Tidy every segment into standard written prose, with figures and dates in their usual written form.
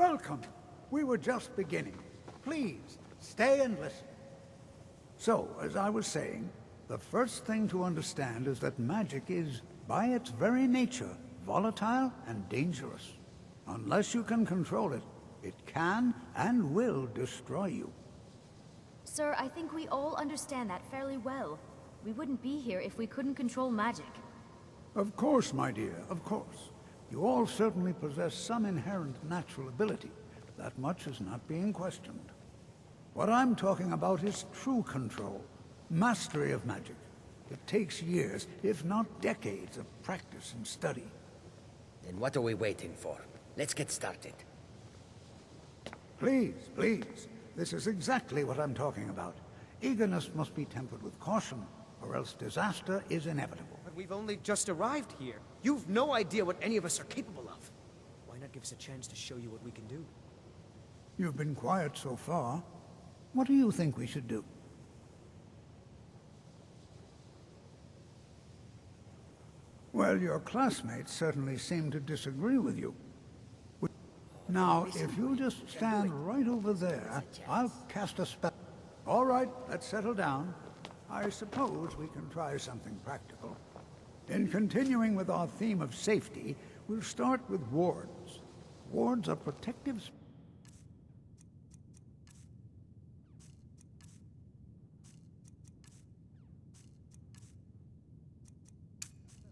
Welcome. We were just beginning. Please, stay and listen. So, as I was saying, the first thing to understand is that magic is, by its very nature, volatile and dangerous. Unless you can control it, it can and will destroy you. Sir, I think we all understand that fairly well. We wouldn't be here if we couldn't control magic. Of course, my dear, of course. You all certainly possess some inherent natural ability. That much is not being questioned. What I'm talking about is true control, mastery of magic. It takes years, if not decades, of practice and study. Then what are we waiting for? Let's get started. Please, please. This is exactly what I'm talking about. Eagerness must be tempered with caution, or else disaster is inevitable. But we've only just arrived here. You've no idea what any of us are capable of. Why not give us a chance to show you what we can do? You've been quiet so far. What do you think we should do? Well, your classmates certainly seem to disagree with you. Now, if you just stand right over there, I'll cast a spell. All right, let's settle down. I suppose we can try something practical. In continuing with our theme of safety, we'll start with wards. Wards are protective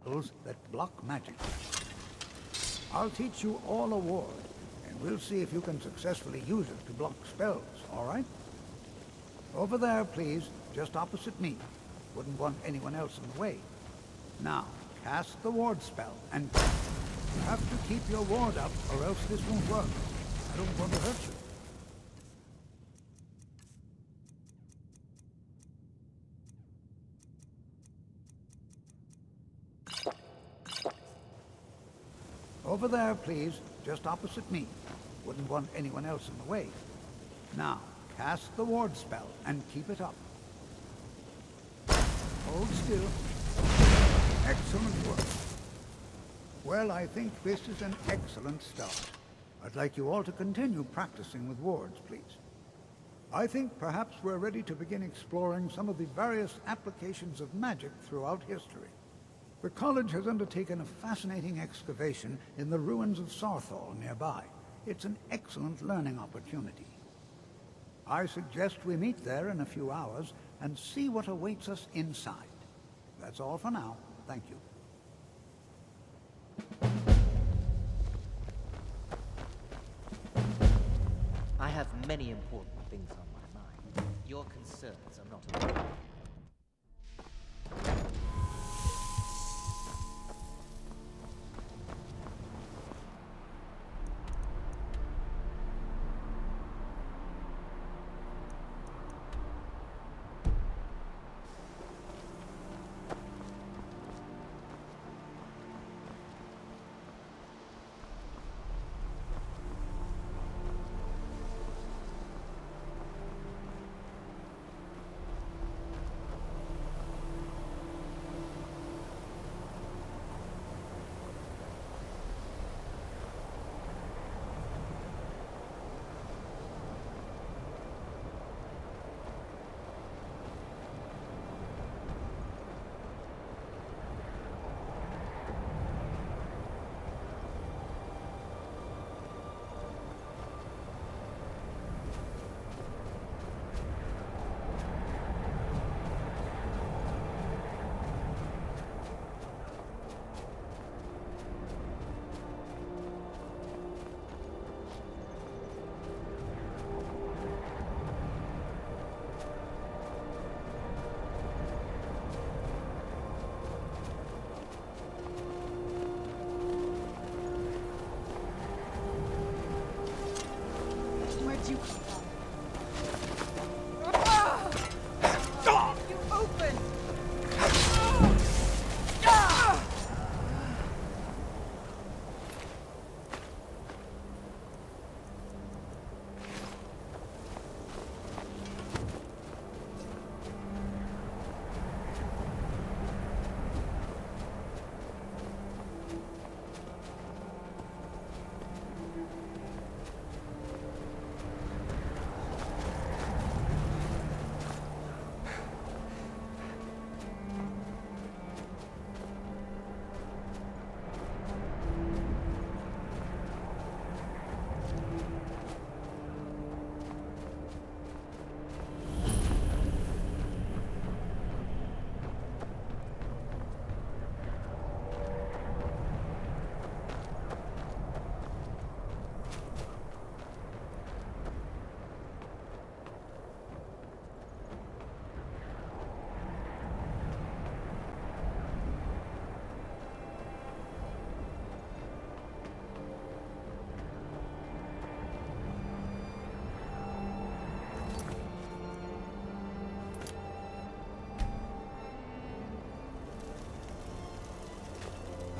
spells that block magic. I'll teach you all a ward, and we'll see if you can successfully use it to block spells, all right? Over there, please, just opposite me. Wouldn't want anyone else in the way. Now, cast the ward spell, and you have to keep your ward up, or else this won't work. I don't want to hurt you. Over there, please, just opposite me. Wouldn't want anyone else in the way. Now, cast the ward spell, and keep it up. Hold still. Excellent work. Well, I think this is an excellent start. I'd like you all to continue practicing with wards, please. I think perhaps we're ready to begin exploring some of the various applications of magic throughout history. The college has undertaken a fascinating excavation in the ruins of Sarthal nearby. It's an excellent learning opportunity. I suggest we meet there in a few hours and see what awaits us inside. That's all for now. Thank you. I have many important things on my mind. Your concerns are not important.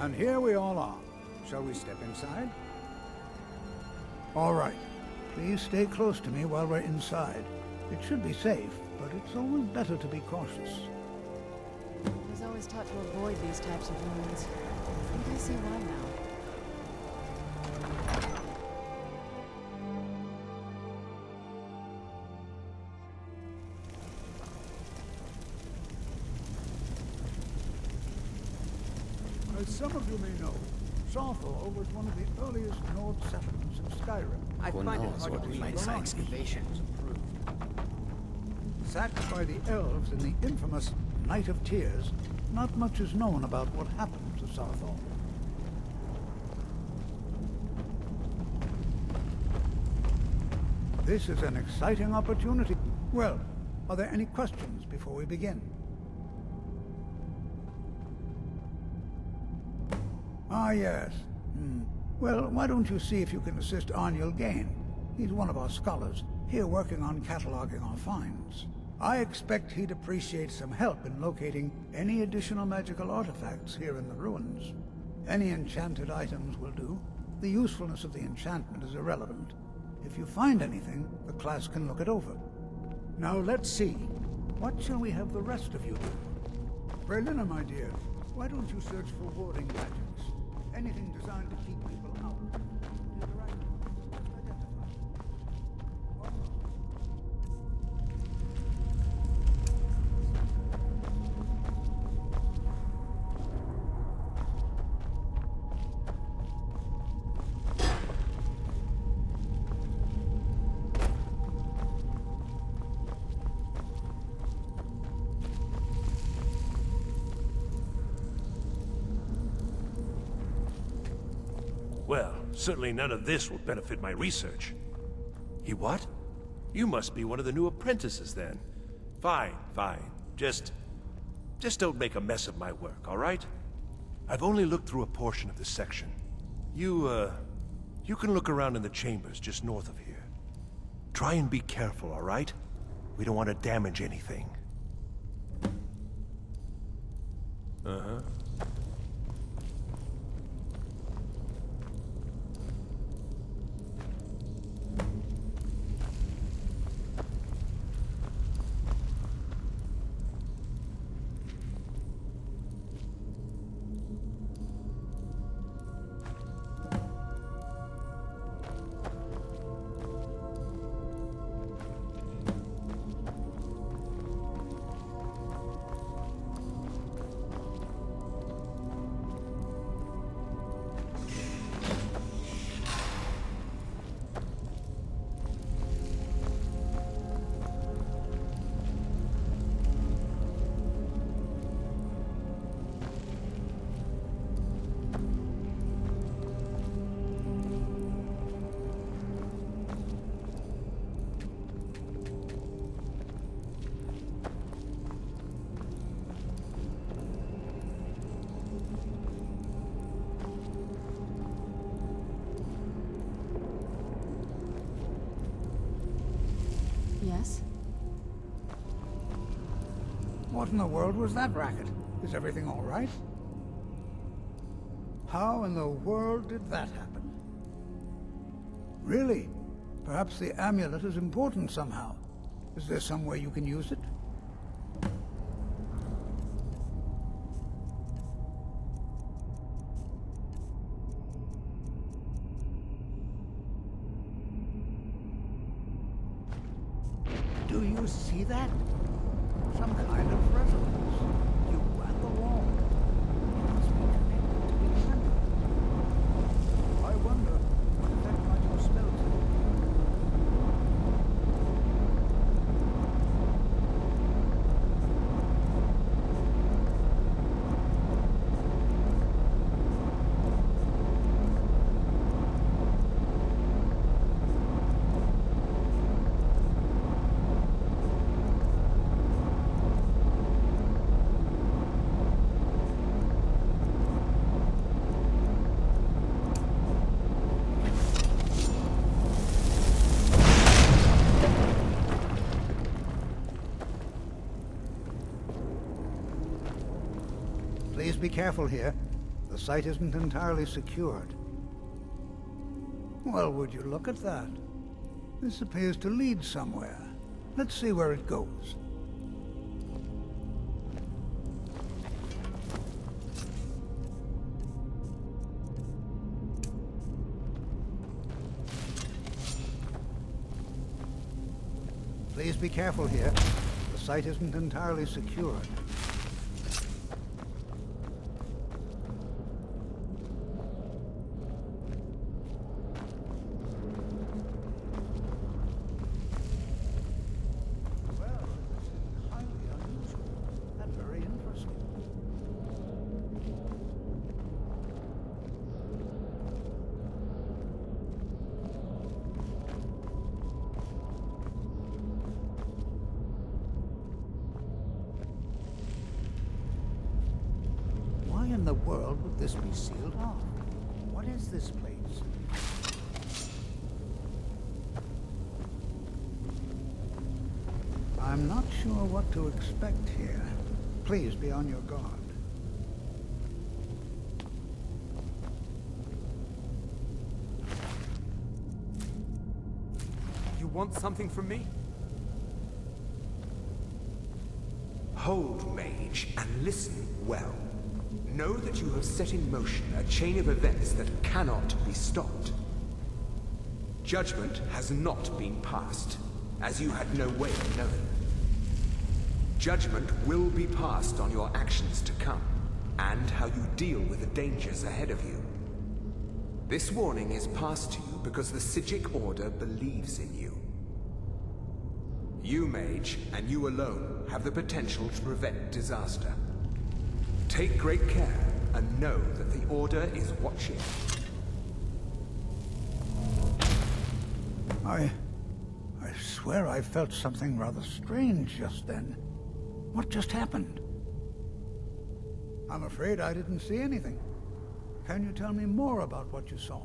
And here we all are. Shall we step inside? All right. Please stay close to me while we're inside. It should be safe, but it's always better to be cautious. I was always taught to avoid these types of ruins. I think I see why now. As some of you may know, Saavane was one of the earliest Nord settlements in Skyrim. I Who find it knows hard what to we believe might our find. excavations proved. Sacked by the elves in the infamous Night of Tears, not much is known about what happened to Saavane. This is an exciting opportunity. Well, are there any questions before we begin? Ah, yes. Well, why don't you see if you can assist Arniel Gain? He's one of our scholars, here working on cataloging our finds. I expect he'd appreciate some help in locating any additional magical artifacts here in the ruins. Any enchanted items will do. The usefulness of the enchantment is irrelevant. If you find anything, the class can look it over. Now let's see. What shall we have the rest of you do? Berliner, my dear, why don't you search for warding gadgets? Anything designed to keep people out. Interact. Just identify. Well, certainly none of this will benefit my research. You what? You must be one of the new apprentices then. Fine, fine. Just don't make a mess of my work, all right? I've only looked through a portion of this section. You can look around in the chambers just north of here. Try and be careful, all right? We don't want to damage anything. Uh-huh. Yes? What in the world was that racket? Is everything all right? How in the world did that happen? Really? Perhaps the amulet is important somehow. Is there some way you can use it? Do you see that? Some kind of resonance. You and the wall. It must be connected to each other. I wonder what effect might your spells have. Please be careful here. The site isn't entirely secured. Well, would you look at that? This appears to lead somewhere. Let's see where it goes. Please be careful here. The site isn't entirely secured. Well, this is highly unusual and very interesting. Why in the world would this be sealed off? What is this place? I'm not sure what to expect here. Please be on your guard. You want something from me? Hold, mage, and listen well. Know that you have set in motion a chain of events that cannot be stopped. Judgment has not been passed, as you had no way of knowing. Judgment will be passed on your actions to come, and how you deal with the dangers ahead of you. This warning is passed to you because the Psijic Order believes in you. You, mage, and you alone, have the potential to prevent disaster. Take great care, and know that the Order is watching. I swear I felt something rather strange just then. What just happened? I'm afraid I didn't see anything. Can you tell me more about what you saw?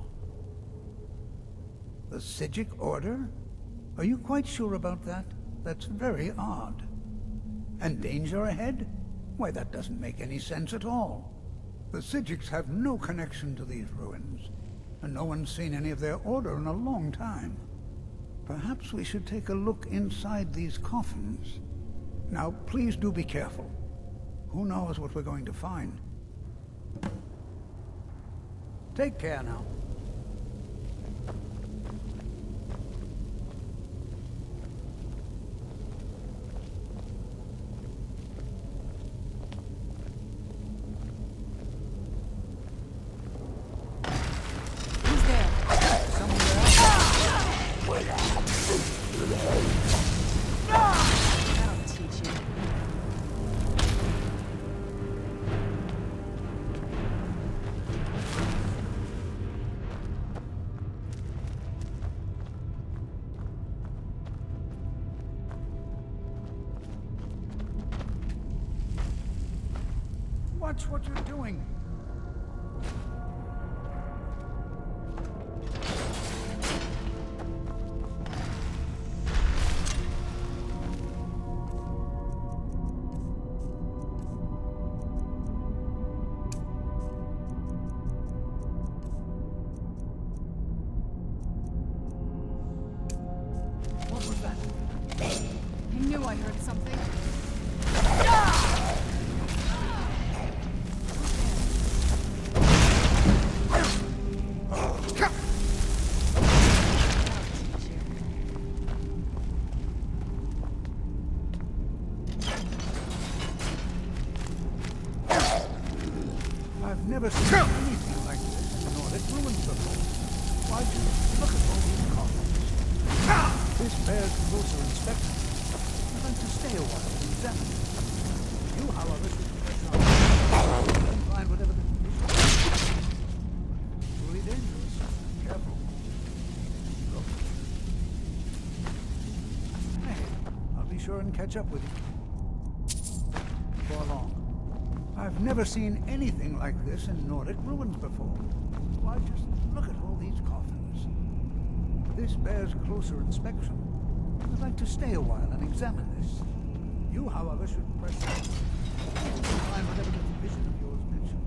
The Psijic Order? Are you quite sure about that? That's very odd. And danger ahead? Why, that doesn't make any sense at all. The Psijics have no connection to these ruins, and no one's seen any of their order in a long time. Perhaps we should take a look inside these coffins. Now, please do be careful. Who knows what we're going to find? Take care now. Who's there? Someone there? I'll teach you. Watch what you're doing. What was that? I knew I heard something. I've never seen anything like this in Nordic ruins before. Why, just look at all these coffins. This bears closer inspection. I'd like to stay a while and examine it. You, however, should press on and find whatever the condition is. Truly dangerous. Careful. Look. Hey, I'll be sure and catch up with you. Before long. I've never seen anything like this in Nordic ruins before. Why, just look at all these coffins. This bears closer inspection. I'd like to stay a while and examine this. You, however, should press on. Find whatever the vision of yours mentioned.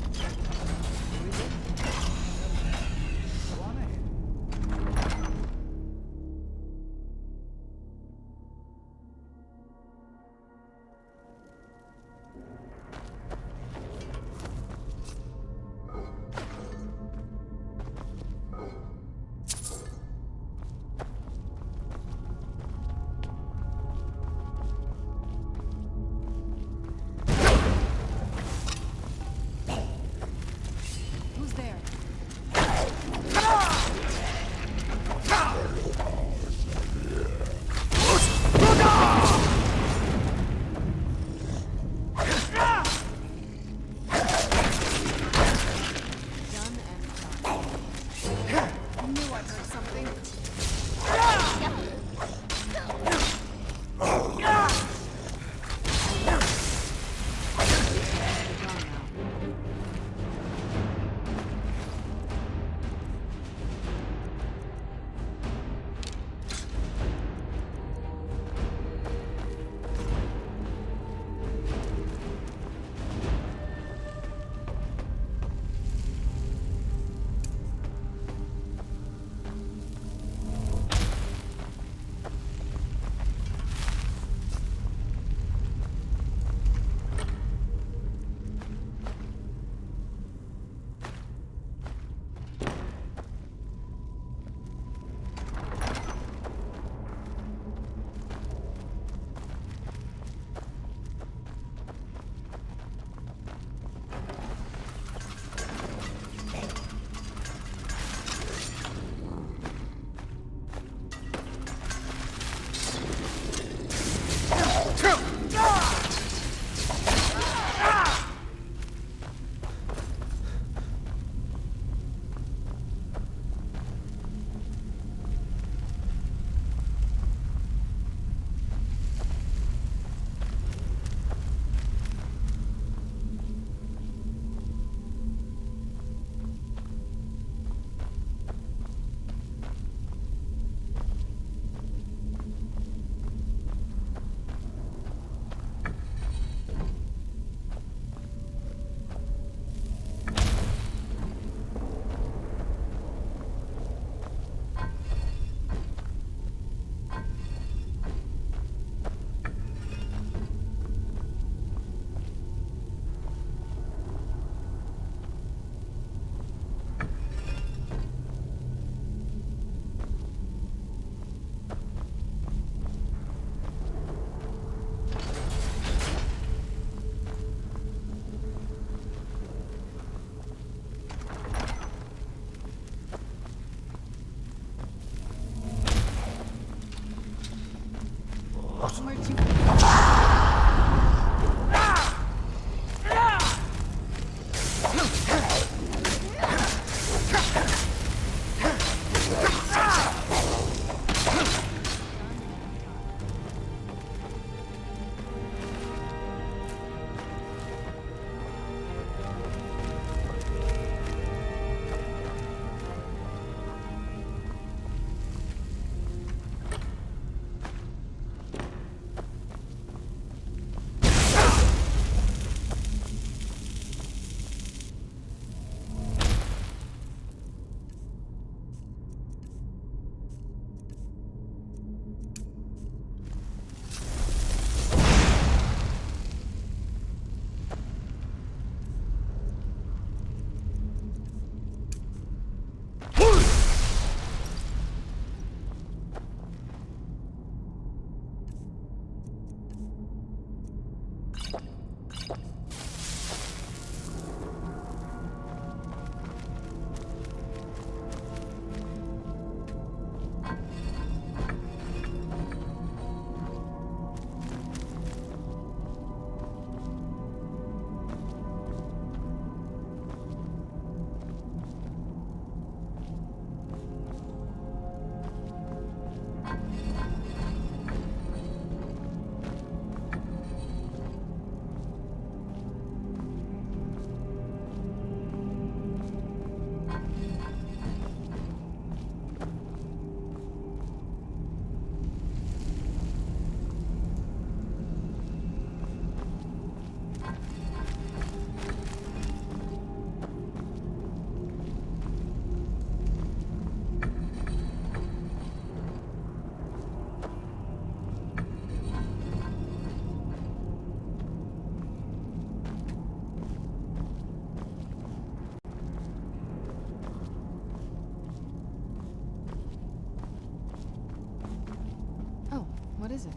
What is it?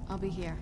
I'll be here.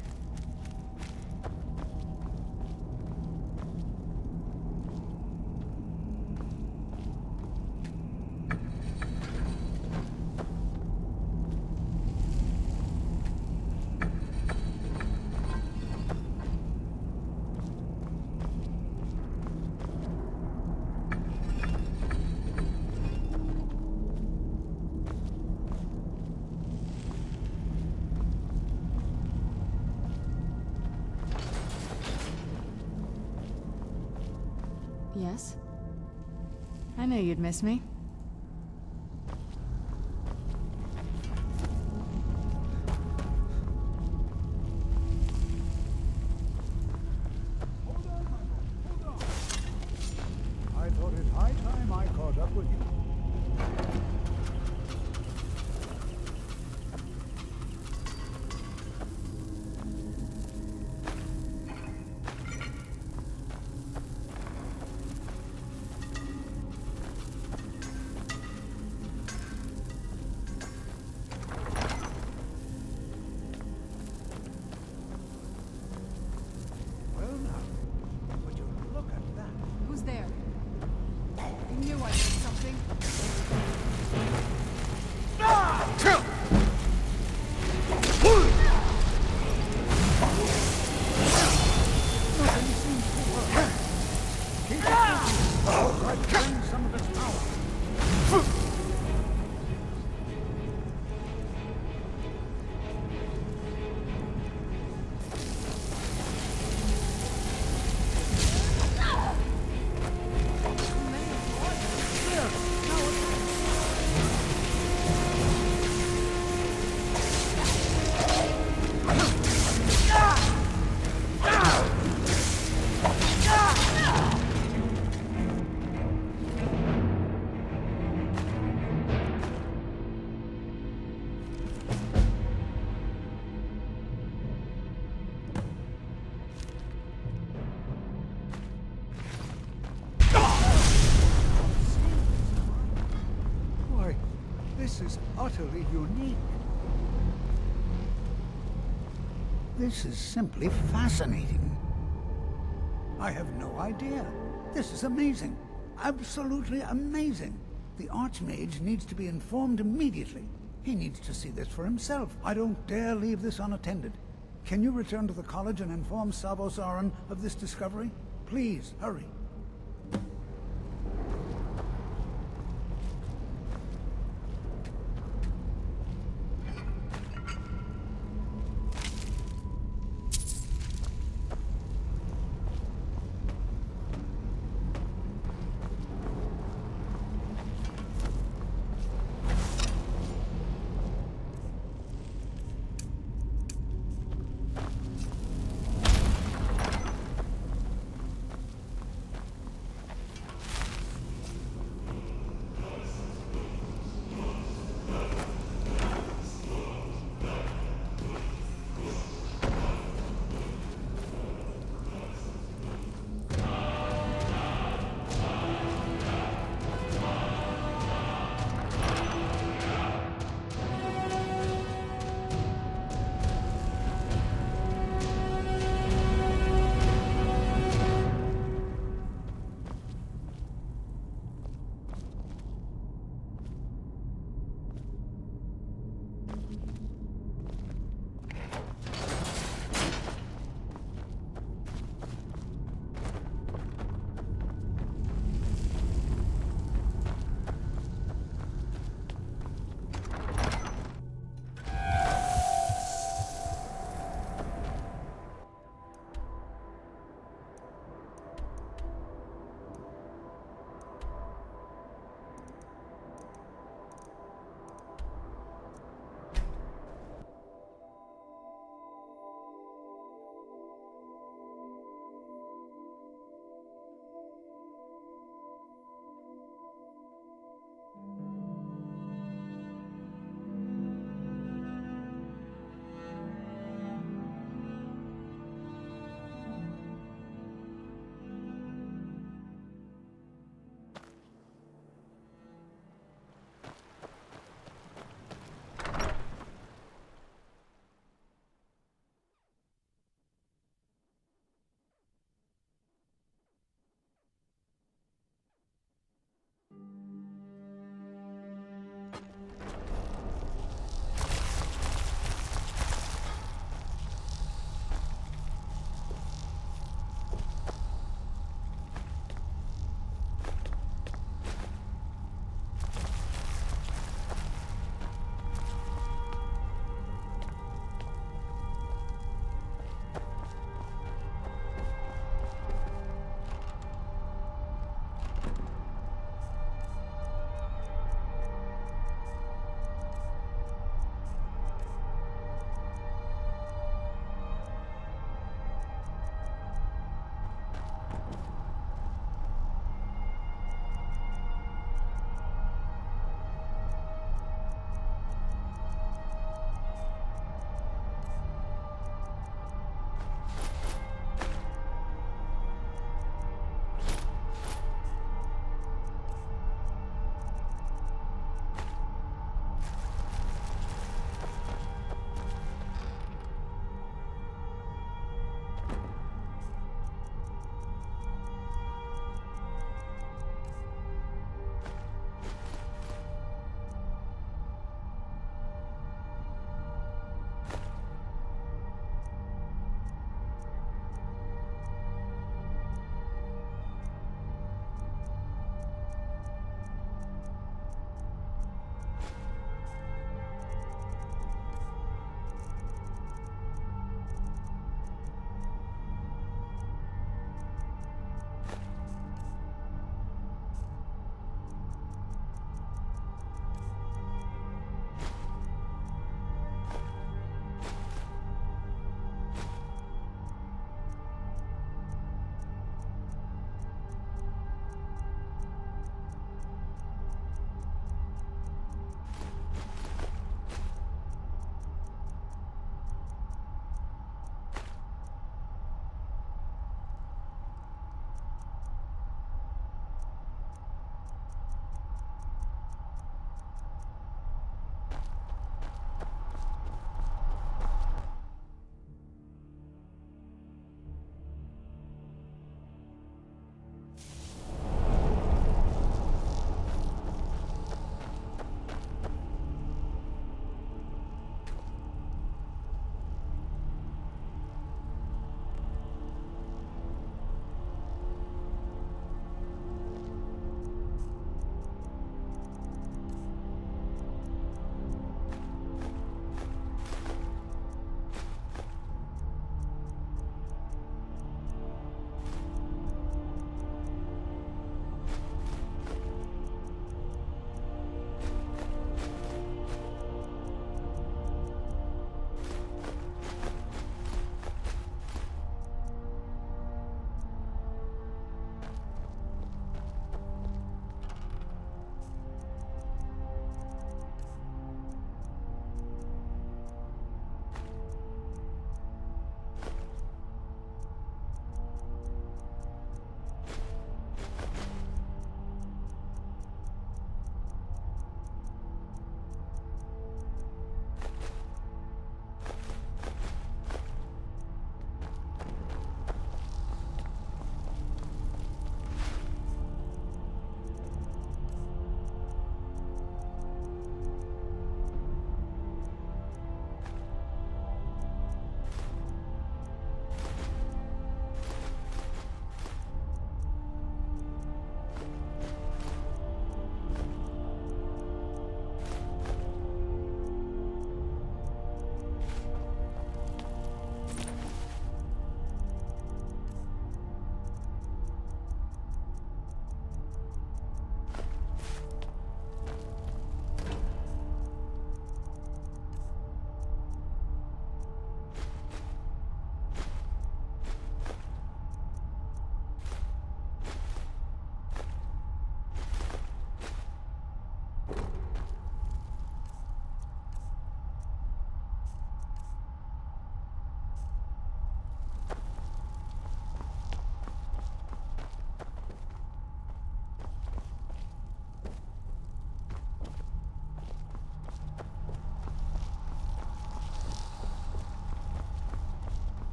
Yes? I knew you'd miss me. Hold on, my lord. Hold on. I thought it high time I caught up with you. Well now, would you look at that? Who's there? I knew I heard something. Nothing seems to work. Keep it moving. Try to drain some of its power. Why, this is utterly unique. This is simply fascinating. I have no idea. This is amazing. Absolutely amazing. The Archmage needs to be informed immediately. He needs to see this for himself. I don't dare leave this unattended. Can you return to the college and inform Savo-Saran of this discovery? Please, hurry.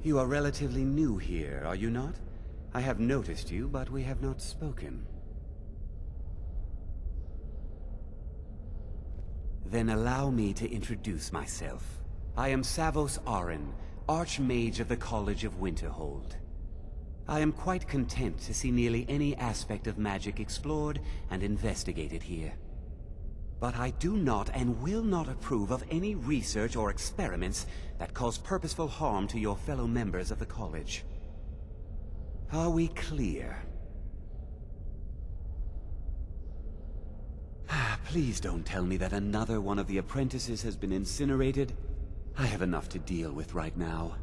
You are relatively new here, are you not? I have noticed you, but we have not spoken. Then allow me to introduce myself. I am Savos Aren, Archmage of the College of Winterhold. I am quite content to see nearly any aspect of magic explored and investigated here. But I do not and will not approve of any research or experiments that cause purposeful harm to your fellow members of the college. Are we clear? Please don't tell me that another one of the apprentices has been incinerated. I have enough to deal with right now.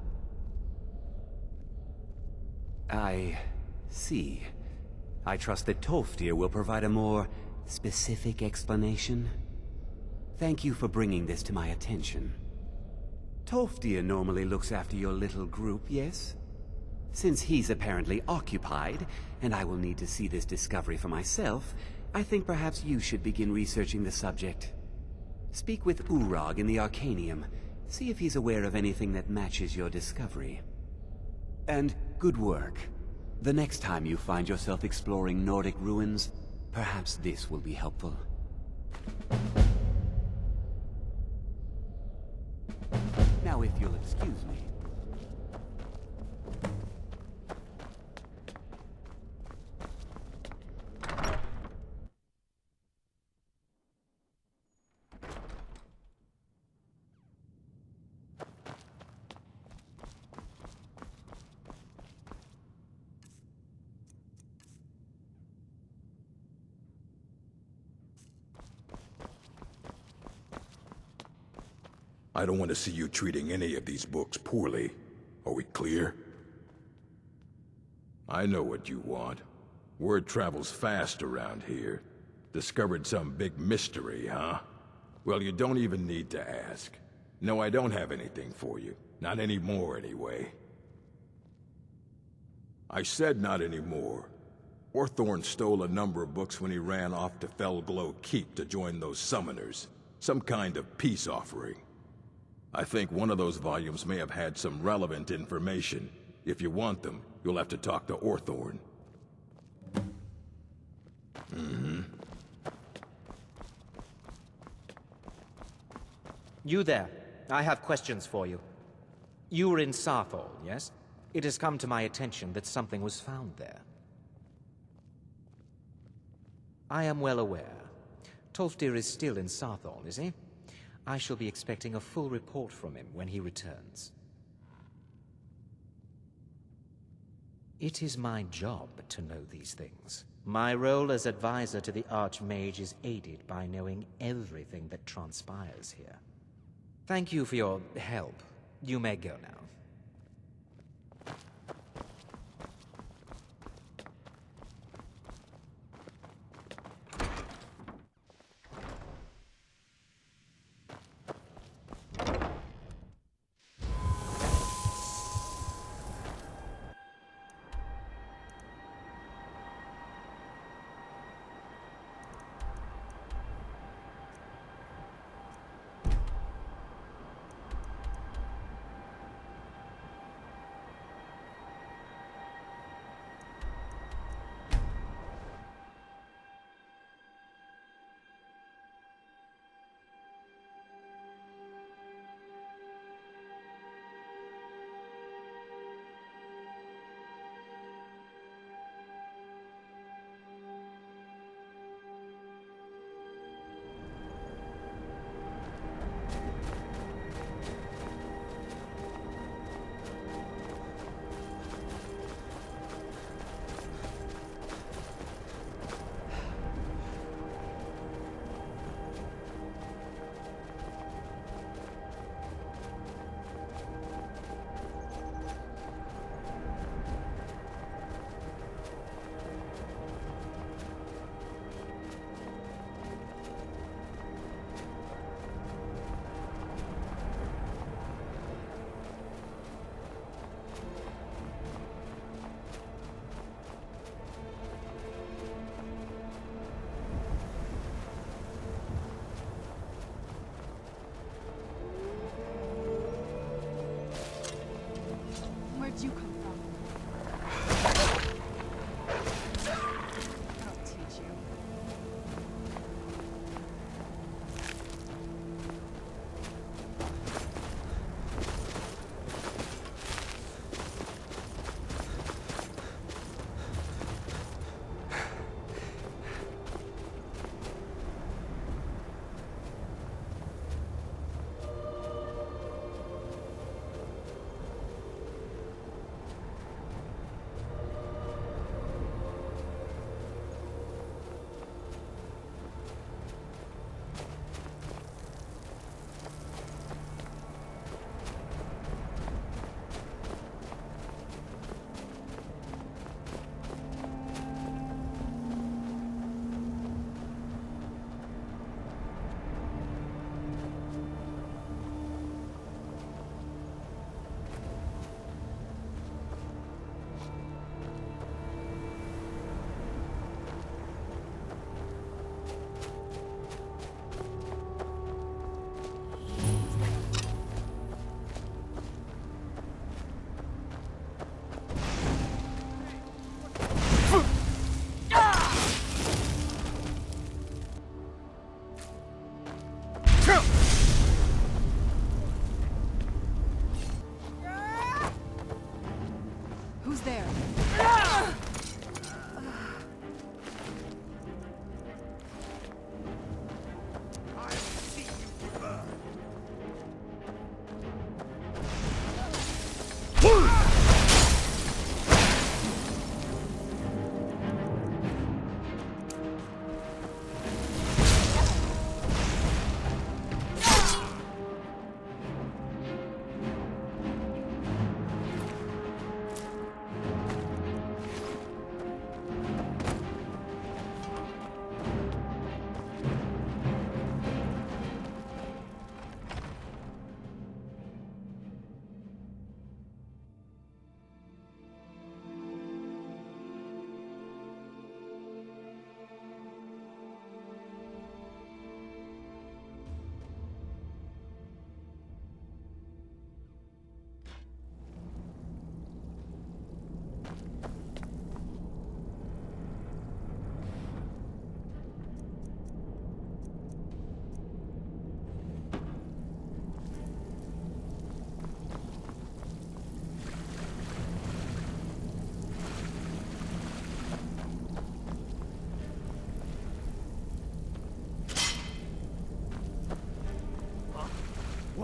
I see. I trust that Tolfdir will provide a more specific explanation. Thank you for bringing this to my attention. Tolfdir normally looks after your little group, yes? Since he's apparently occupied, and I will need to see this discovery for myself, I think perhaps you should begin researching the subject. Speak with Urag in the Arcanium. See if he's aware of anything that matches your discovery. And good work. The next time you find yourself exploring Nordic ruins, perhaps this will be helpful. Now if you'll excuse me. I don't want to see you treating any of these books poorly. Are we clear? I know what you want. Word travels fast around here. Discovered some big mystery, huh? Well, you don't even need to ask. No, I don't have anything for you. Not anymore, anyway. I said not anymore. Orthorn stole a number of books when he ran off to Felglow Keep to join those summoners. Some kind of peace offering. I think one of those volumes may have had some relevant information. If you want them, you'll have to talk to Orthorn. You there. I have questions for you. You were in Sarthol, yes? It has come to my attention that something was found there. I am well aware. Tolfdir is still in Sarthol, is he? I shall be expecting a full report from him when he returns. It is my job to know these things. My role as advisor to the Archmage is aided by knowing everything that transpires here. Thank you for your help. You may go now.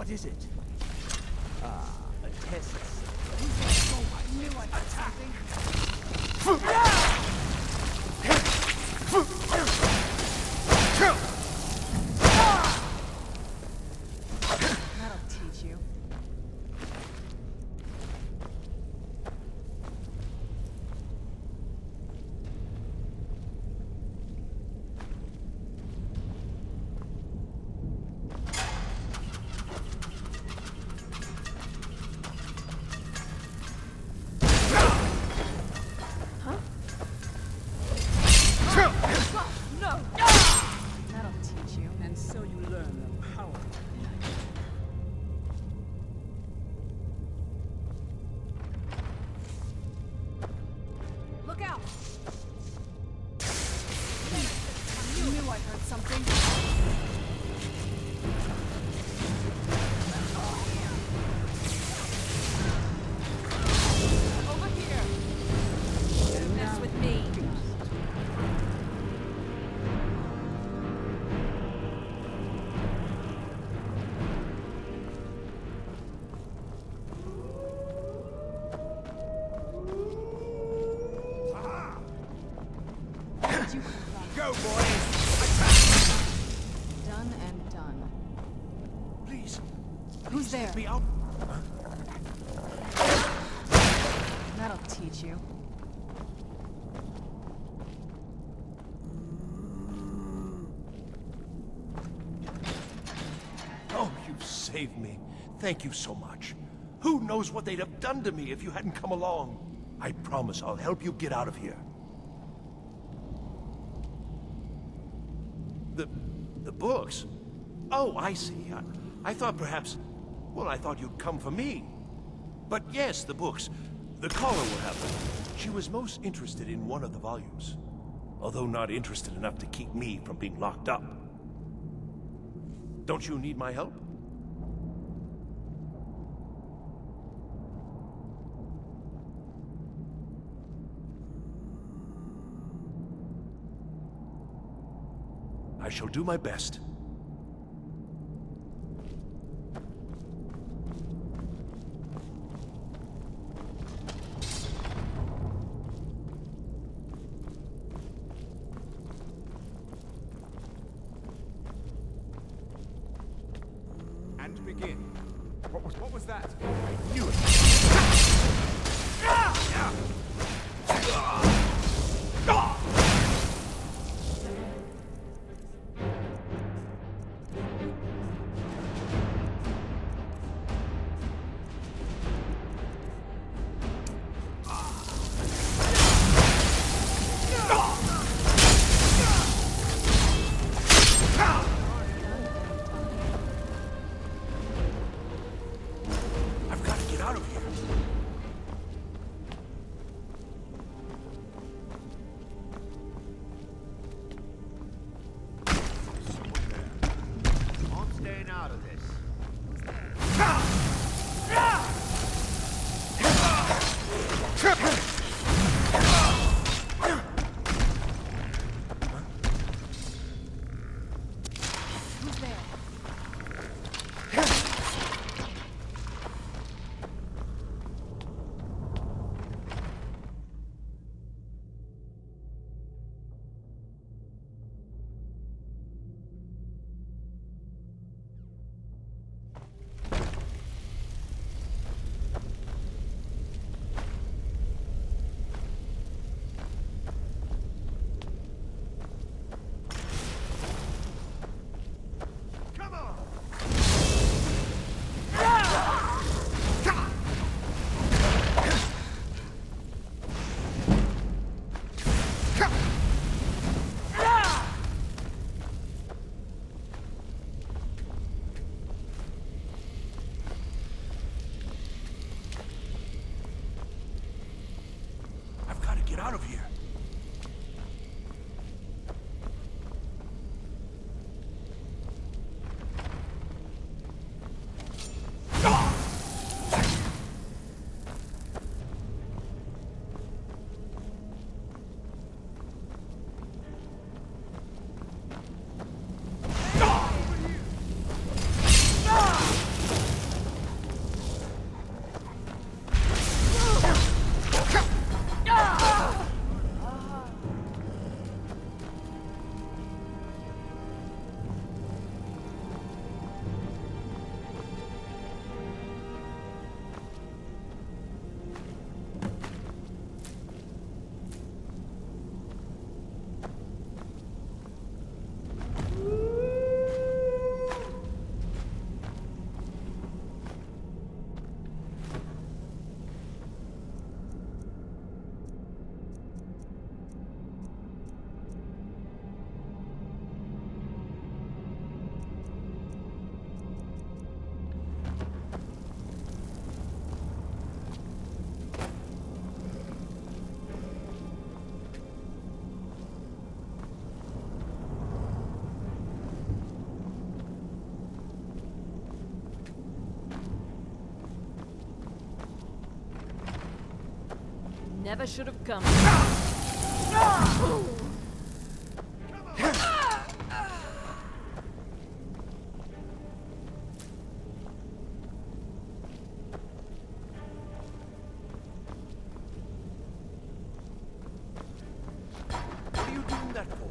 What is it? Ah, a test. That'll teach you. That'll teach you. And so you learn the power of night. Look out! You knew I heard something. Over here! Don't mess with me. Where'd you come from? Go, boys! Done and done. Please. Who's there? Let me out. That'll teach you. Oh, you saved me. Thank you so much. Who knows what they'd have done to me if you hadn't come along? I promise I'll help you get out of here. The books? Oh, I see. I thought perhaps... Well, I thought you'd come for me. But yes, the books. The caller will have them. She was most interested in one of the volumes. Although not interested enough to keep me from being locked up. Don't you need my help? I shall do my best. And begin. What was that? I knew it. I've got to get out of here. never should have come. What are you doing that for?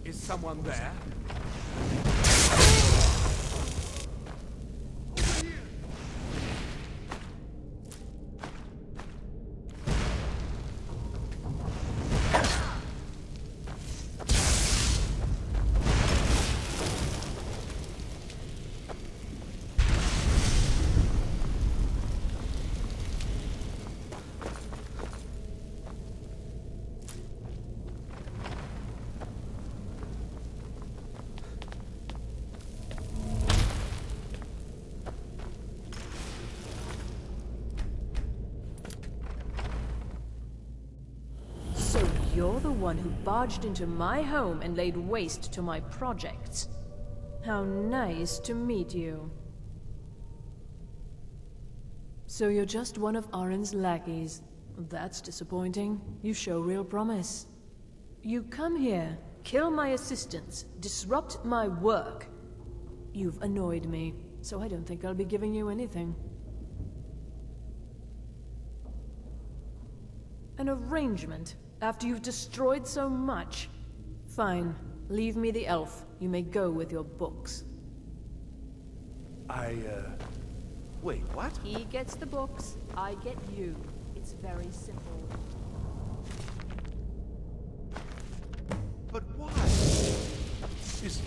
Is someone there? So you're the one who barged into my home and laid waste to my projects. How nice to meet you. So you're just one of Arin's lackeys. That's disappointing. You show real promise. You come here, kill my assistants, disrupt my work. You've annoyed me, so I don't think I'll be giving you anything. An arrangement, after you've destroyed so much. Fine, leave me the elf. You may go with your books. Wait, what? He gets the books, I get you. It's very simple. But why? Is...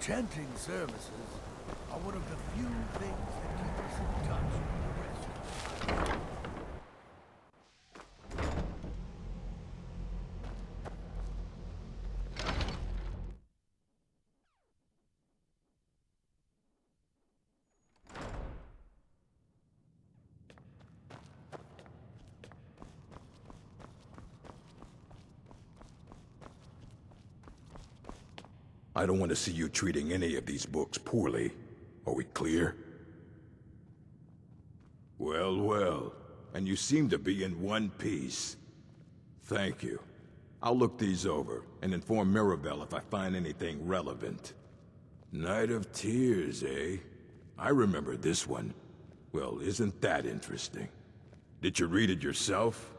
Enchanting services are one of the few things that keep us in touch with the rest. I don't want to see you treating any of these books poorly. Are we clear? Well, well. And you seem to be in one piece. Thank you. I'll look these over and inform Mirabelle if I find anything relevant. Night of Tears, eh? I remember this one. Well, isn't that interesting? Did you read it yourself?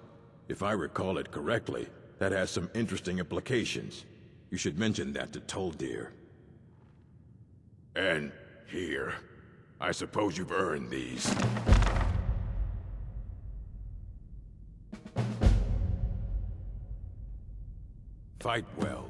If I recall it correctly, that has some interesting implications. You should mention that to Toldir. And here. I suppose you've earned these. Fight well.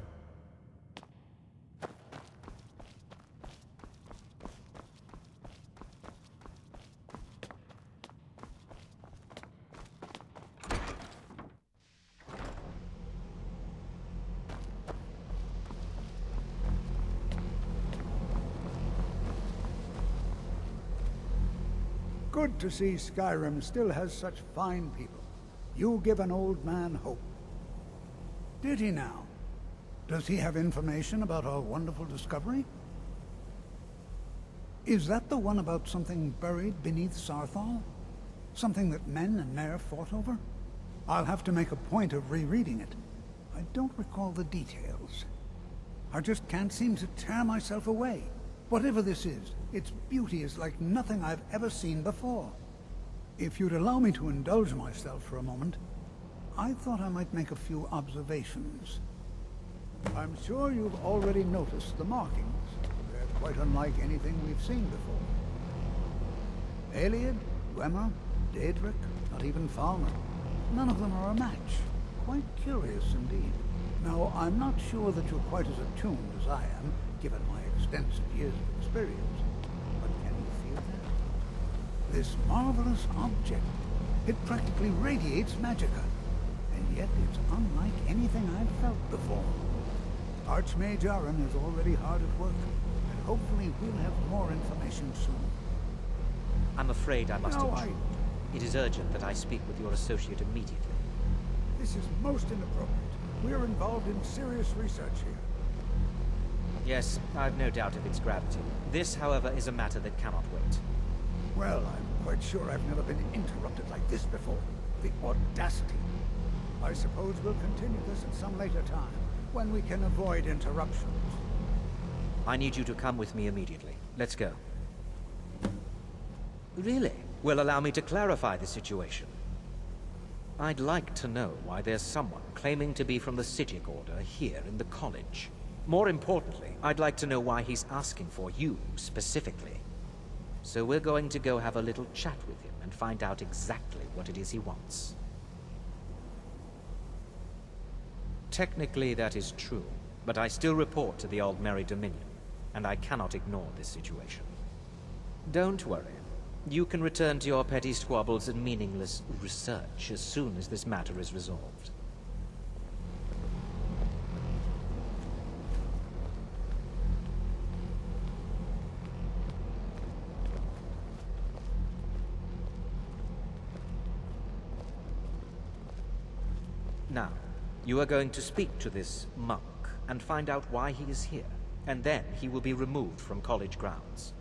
Good to see Skyrim still has such fine people. You give an old man hope. Did he now? Does he have information about our wonderful discovery? Is that the one about something buried beneath Sarthal? Something that men and Mare fought over? I'll have to make a point of rereading it. I don't recall the details. I just can't seem to tear myself away. Whatever this is, its beauty is like nothing I've ever seen before. If you'd allow me to indulge myself for a moment, I thought I might make a few observations. I'm sure you've already noticed the markings. They're quite unlike anything we've seen before. Aliad, Dwemer, Daedric, not even Falmer. None of them are a match. Quite curious indeed. Now, I'm not sure that you're quite as attuned as I am, given my extensive years of experience. But can you feel that? This marvelous object, it practically radiates magicka. And yet it's unlike anything I've felt before. Archmage Aaron is already hard at work, and hopefully we'll have more information soon. I'm afraid I must No, intrude. It is urgent that I speak with your associate immediately. This is most inappropriate. We're involved in serious research here. Yes, I've no doubt of its gravity. This, however, is a matter that cannot wait. Well, I'm quite sure I've never been interrupted like this before. The audacity. I suppose we'll continue this at some later time, when we can avoid interruptions. I need you to come with me immediately. Let's go. Really? Well, allow me to clarify the situation. I'd like to know why there's someone claiming to be from the Psijic Order here in the college. More importantly, I'd like to know why he's asking for you, specifically. So we're going to go have a little chat with him and find out exactly what it is he wants. Technically, that is true, but I still report to the Aldmeri Dominion, and I cannot ignore this situation. Don't worry. You can return to your petty squabbles and meaningless research as soon as this matter is resolved. Now, you are going to speak to this monk and find out why he is here, and then he will be removed from college grounds.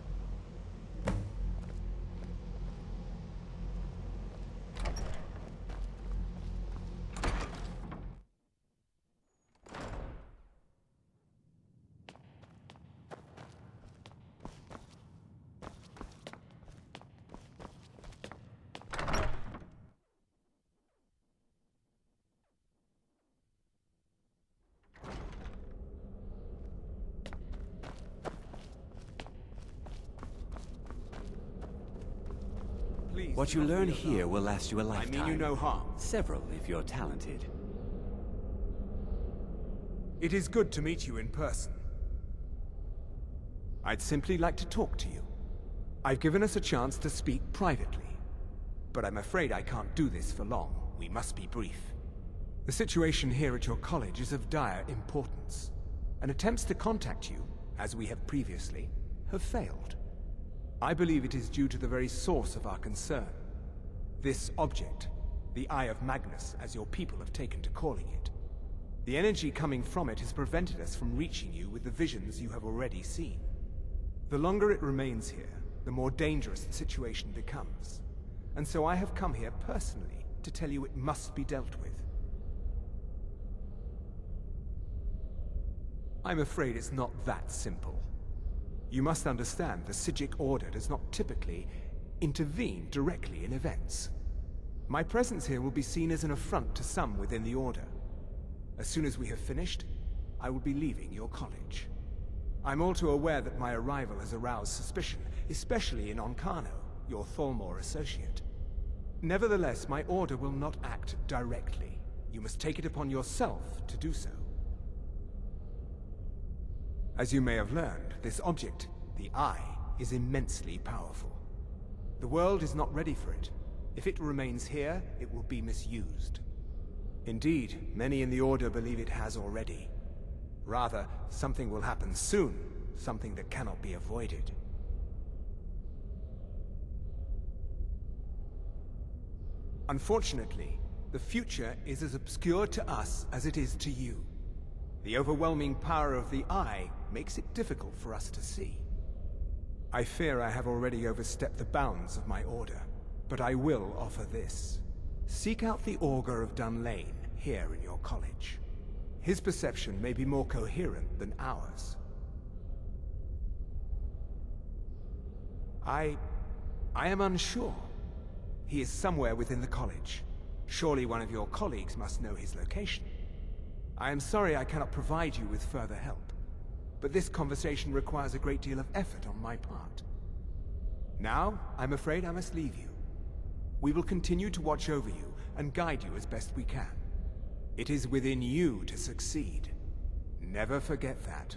What you learn here will last you a lifetime. I mean you no harm. Several, if you're talented. It is good to meet you in person. I'd simply like to talk to you. I've given us a chance to speak privately, but I'm afraid I can't do this for long. We must be brief. The situation here at your college is of dire importance, and attempts to contact you, as we have previously, have failed. I believe it is due to the very source of our concern. This object, the Eye of Magnus, as your people have taken to calling it. The energy coming from it has prevented us from reaching you with the visions you have already seen. The longer it remains here, the more dangerous the situation becomes. And so I have come here personally to tell you it must be dealt with. I'm afraid it's not that simple. You must understand the Psijic Order does not typically intervene directly in events. My presence here will be seen as an affront to some within the Order. As soon as we have finished, I will be leaving your college. I'm all too aware that my arrival has aroused suspicion, especially in Onkano, your Thalmor associate. Nevertheless, my Order will not act directly. You must take it upon yourself to do so. As you may have learned, this object, the Eye, is immensely powerful. The world is not ready for it. If it remains here, it will be misused. Indeed, many in the Order believe it has already. Rather, something will happen soon, something that cannot be avoided. Unfortunately, the future is as obscure to us as it is to you. The overwhelming power of the Eye makes it difficult for us to see. I fear I have already overstepped the bounds of my Order, but I will offer this. Seek out the Augur of Dunlane here in your college. His perception may be more coherent than ours. I am unsure. He is somewhere within the college. Surely one of your colleagues must know his location. I am sorry I cannot provide you with further help, but this conversation requires a great deal of effort on my part. Now, I'm afraid I must leave you. We will continue to watch over you and guide you as best we can. It is within you to succeed. Never forget that.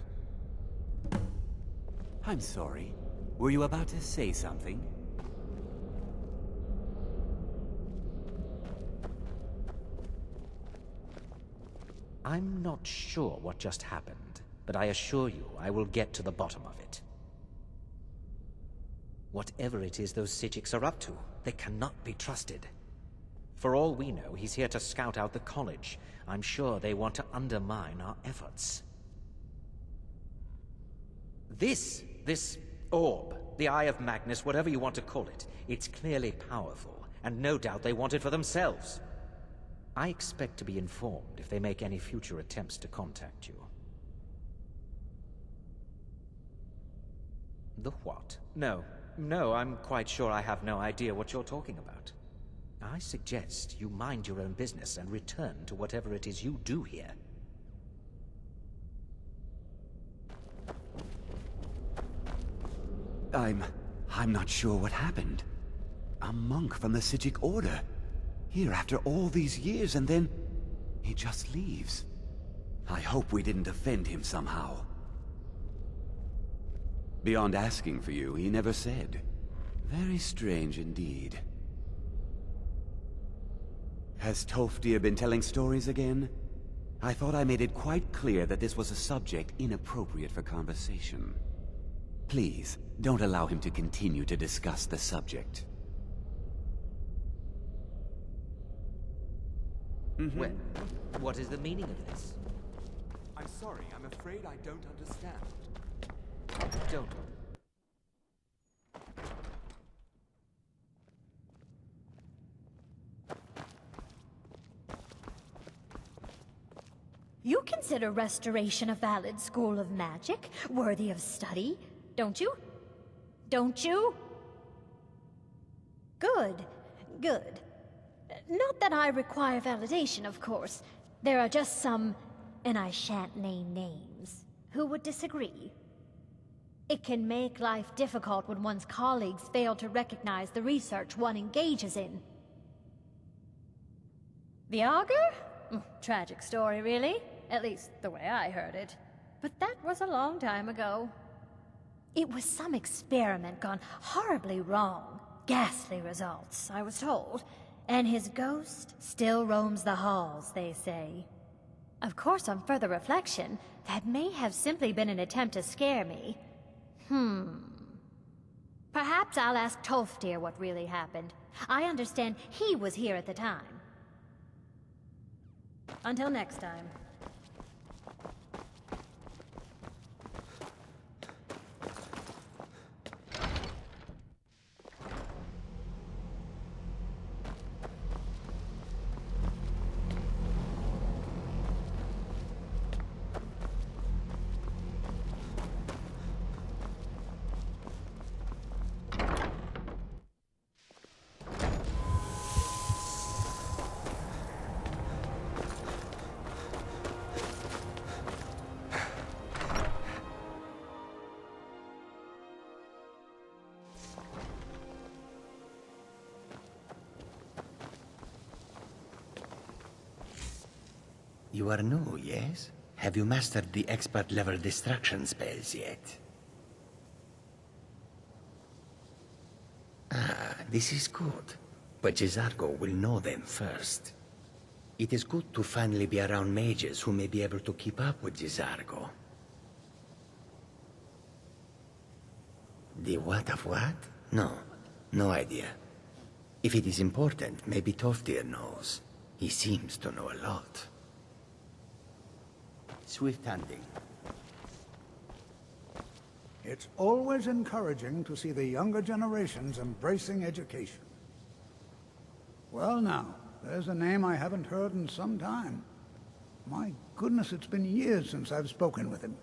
I'm sorry. Were you about to say something? I'm not sure what just happened, but I assure you I will get to the bottom of it. Whatever it is those Psijics are up to, they cannot be trusted. For all we know, he's here to scout out the college. I'm sure they want to undermine our efforts. This orb, the Eye of Magnus, whatever you want to call it, it's clearly powerful, and no doubt they want it for themselves. I expect to be informed if they make any future attempts to contact you. The what? No, I'm quite sure I have no idea what you're talking about. I suggest you mind your own business and return to whatever it is you do here. I'm not sure what happened. A monk from the Psijic Order. Here after all these years, and then he just leaves. I hope we didn't offend him somehow. Beyond asking for you, he never said. Very strange indeed. Has Tolfdir been telling stories again? I thought I made it quite clear that this was a subject inappropriate for conversation. Please, don't allow him to continue to discuss the subject. Well, what is the meaning of this? I'm sorry, I'm afraid I don't understand. Don't. You consider restoration a valid school of magic, worthy of study, don't you? Don't you? Good. Good. Not that I require validation, of course. There are just some, and I shan't name names, who would disagree. It can make life difficult when one's colleagues fail to recognize the research one engages in. The Augur? Tragic story, really. At least, the way I heard it. But that was a long time ago. It was some experiment gone horribly wrong. Ghastly results, I was told. And his ghost still roams the halls, they say. Of course, on further reflection, that may have simply been an attempt to scare me. Perhaps I'll ask Tolfdir what really happened. I understand he was here at the time. Until next time. You are new, yes? Have you mastered the expert-level distraction spells yet? Ah, this is good. But xethrocc will know them first. It is good to finally be around mages who may be able to keep up with xethrocc. The what of what? No, no idea. If it is important, maybe Tolfdir knows. He seems to know a lot. Swift hunting. It's always encouraging to see the younger generations embracing education. Well now, there's a name I haven't heard in some time. My goodness, it's been years since I've spoken with him.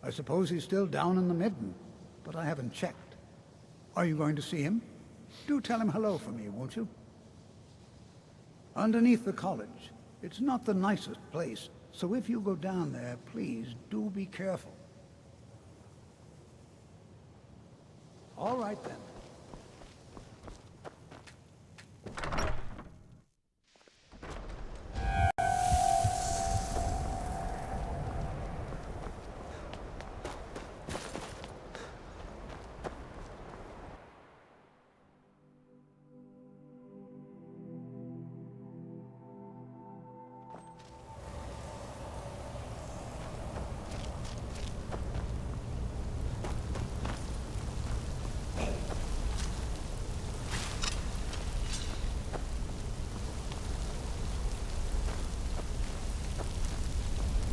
I suppose he's still down in the Midden, but I haven't checked. Are you going to see him? Do tell him hello for me, won't you? Underneath the college. It's not the nicest place, so if you go down there, please do be careful. All right then.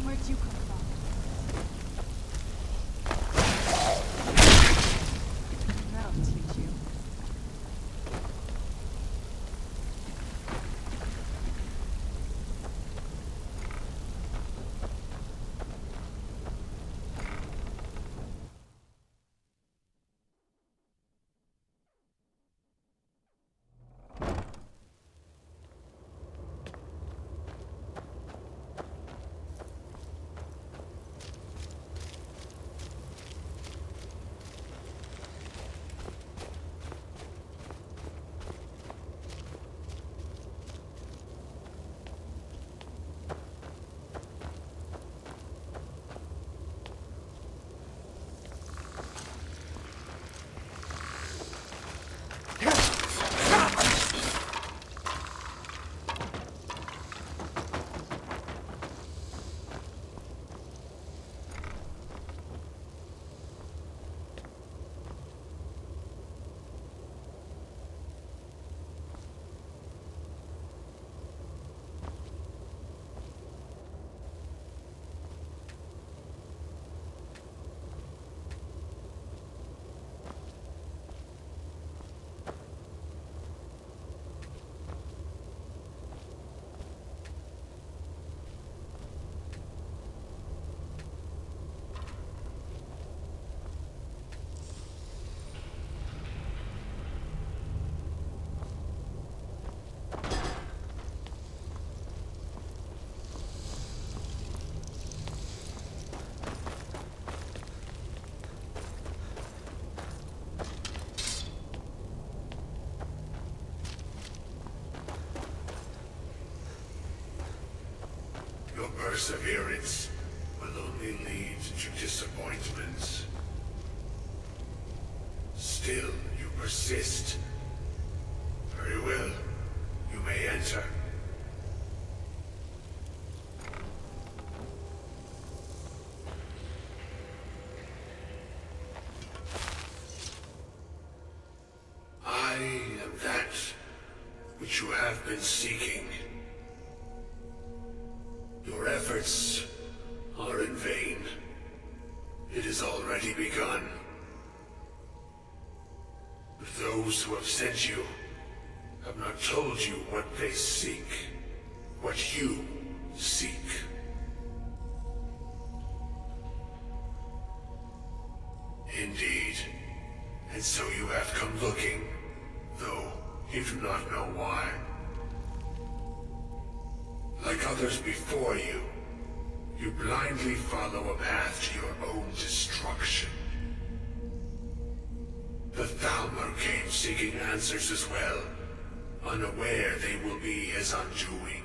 Where'd you come from? That'll teach you. Your perseverance will only lead to disappointments. Still, you persist. Very well. You may enter. I am that which you have been seeking. Your efforts are in vain. It has already begun. But those who have sent you have not told you what they seek, what you seek. Indeed. And so you have come looking, though you do not know why. Like others before you, you blindly follow a path to your own destruction. The Thalmor came seeking answers as well, unaware they will be his undoing.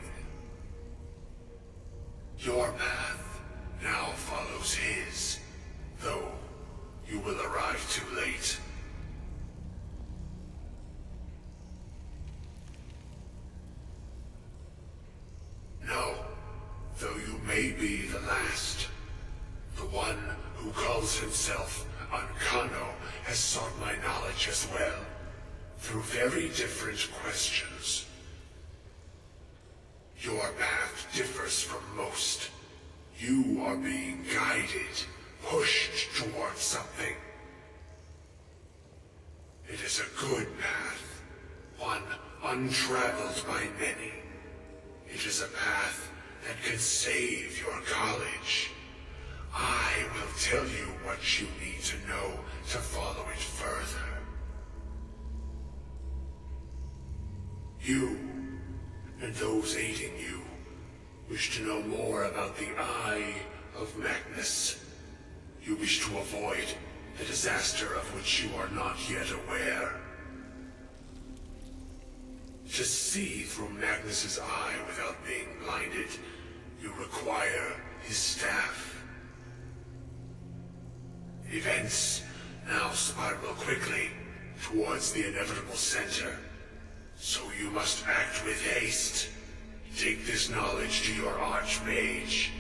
Your path now follows his, though you will arrive too late. No, though you may be the last, the one who calls himself Ancano has sought my knowledge as well, through very different questions. Your path differs from most. You are being guided, pushed towards something. It is a good path, one untraveled by many. It is a path that can save your college. I will tell you what you need to know to follow it further. You, and those aiding you, wish to know more about the Eye of Magnus. You wish to avoid the disaster of which you are not yet aware. To see through Magnus's eye without being blinded, you require his staff. Events now spiral quickly towards the inevitable center, so you must act with haste. Take this knowledge to your Archmage.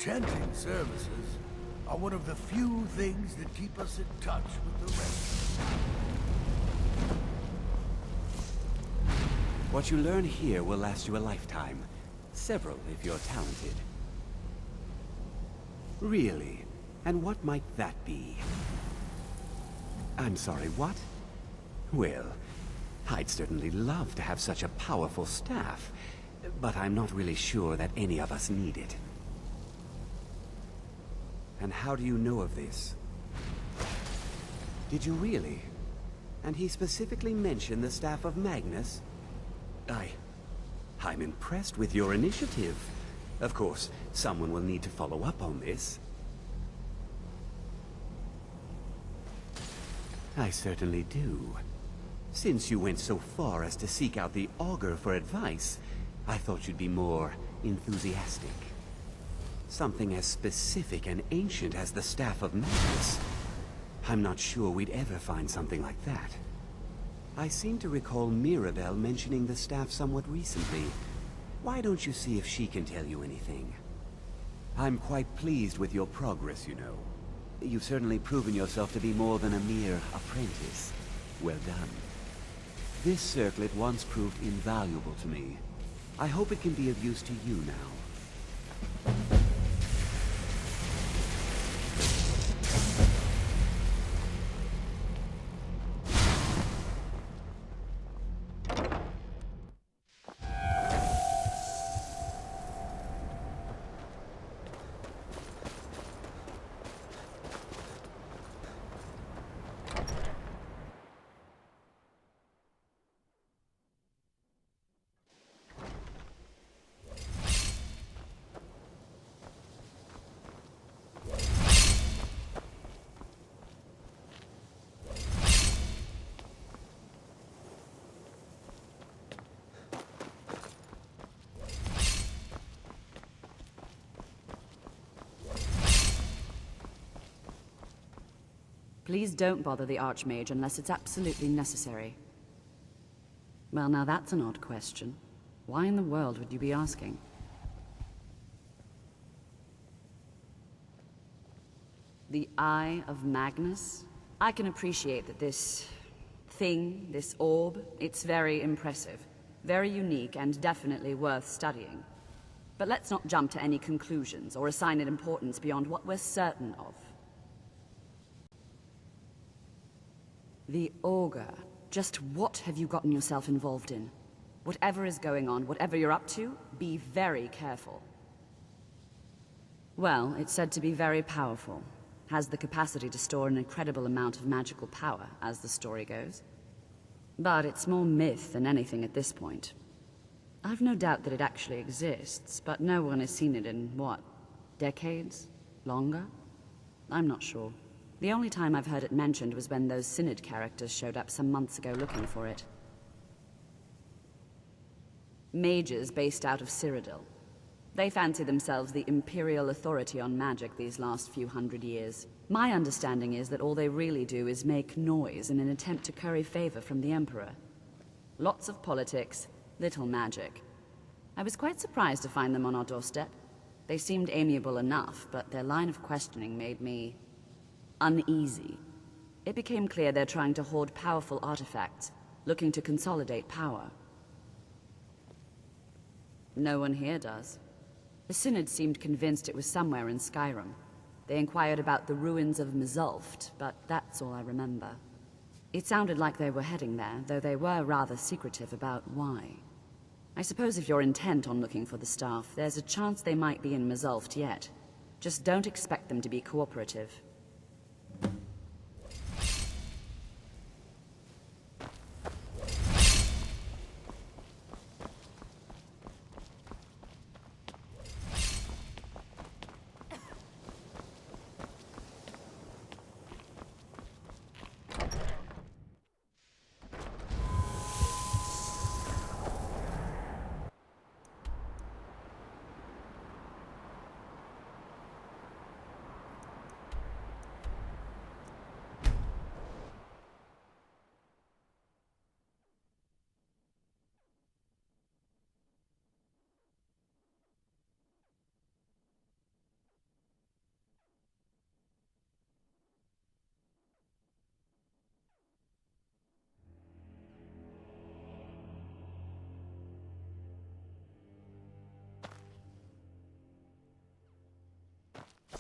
Chanting services are one of the few things that keep us in touch with the rest. What you learn here will last you a lifetime. Several, if you're talented. Really? And what might that be? I'm sorry, what? Well, I'd certainly love to have such a powerful staff, but I'm not really sure that any of us need it. And how do you know of this? Did you really? And he specifically mentioned the staff of Magnus? I'm impressed with your initiative. Of course, someone will need to follow up on this. I certainly do. Since you went so far as to seek out the Augur for advice, I thought you'd be more enthusiastic. Something as specific and ancient as the Staff of Magnus. I'm not sure we'd ever find something like that. I seem to recall Mirabelle mentioning the staff somewhat recently. Why don't you see if she can tell you anything? I'm quite pleased with your progress, you know. You've certainly proven yourself to be more than a mere apprentice. Well done. This circlet once proved invaluable to me. I hope it can be of use to you now. Please don't bother the Archmage unless it's absolutely necessary. Well, now that's an odd question. Why in the world would you be asking? The Eye of Magnus? I can appreciate that this thing, this orb, it's very impressive, very unique, and definitely worth studying. But let's not jump to any conclusions or assign it importance beyond what we're certain of. The Augur. Just what have you gotten yourself involved in? Whatever is going on, whatever you're up to, be very careful. Well, it's said to be very powerful. Has the capacity to store an incredible amount of magical power, as the story goes. But it's more myth than anything at this point. I've no doubt that it actually exists, but no one has seen it in, what, decades? Longer? I'm not sure. The only time I've heard it mentioned was when those Synod characters showed up some months ago looking for it. Mages based out of Cyrodiil. They fancy themselves the imperial authority on magic these last few hundred years. My understanding is that all they really do is make noise in an attempt to curry favor from the Emperor. Lots of politics, little magic. I was quite surprised to find them on our doorstep. They seemed amiable enough, but their line of questioning made me uneasy. It became clear they're trying to hoard powerful artifacts, looking to consolidate power. No one here does. The Synod seemed convinced it was somewhere in Skyrim. They inquired about the ruins of Mzulft, but that's all I remember. It sounded like they were heading there, though they were rather secretive about why. I suppose if you're intent on looking for the staff, there's a chance they might be in Mzulft yet. Just don't expect them to be cooperative.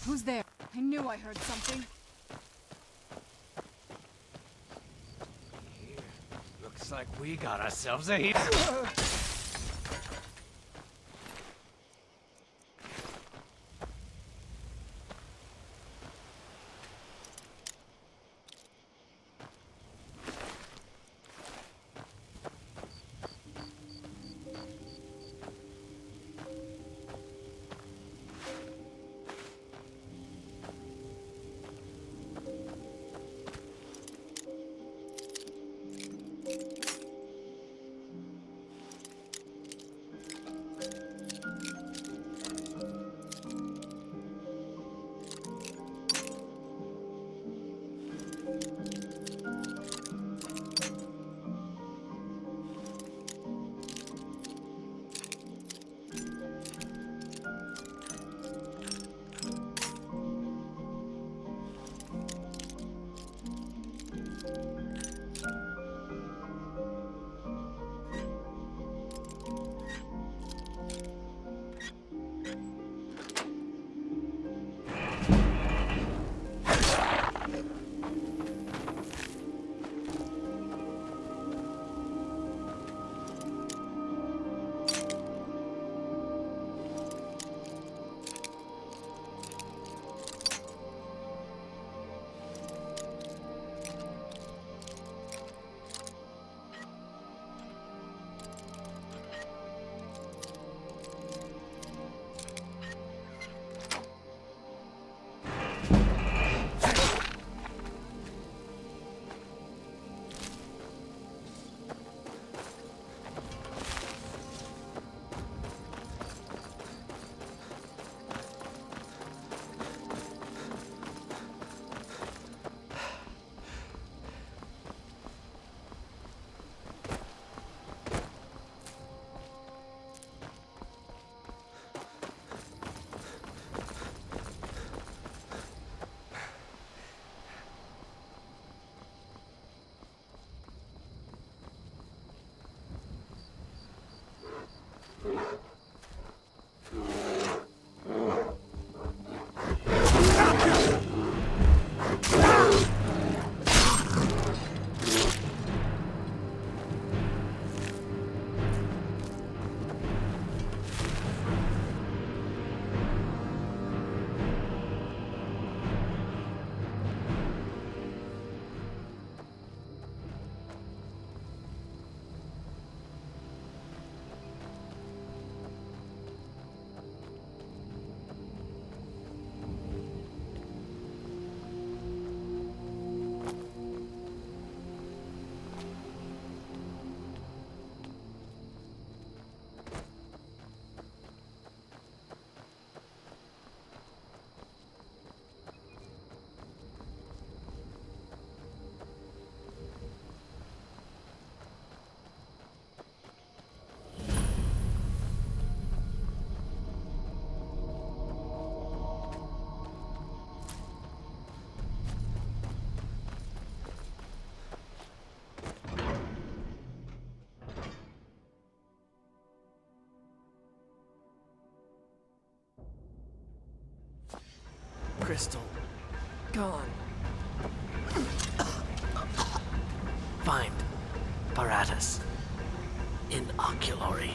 Who's there? I knew I heard something. Looks like we got ourselves a hit. Crystal. Gone. Find apparatus. Inoculary.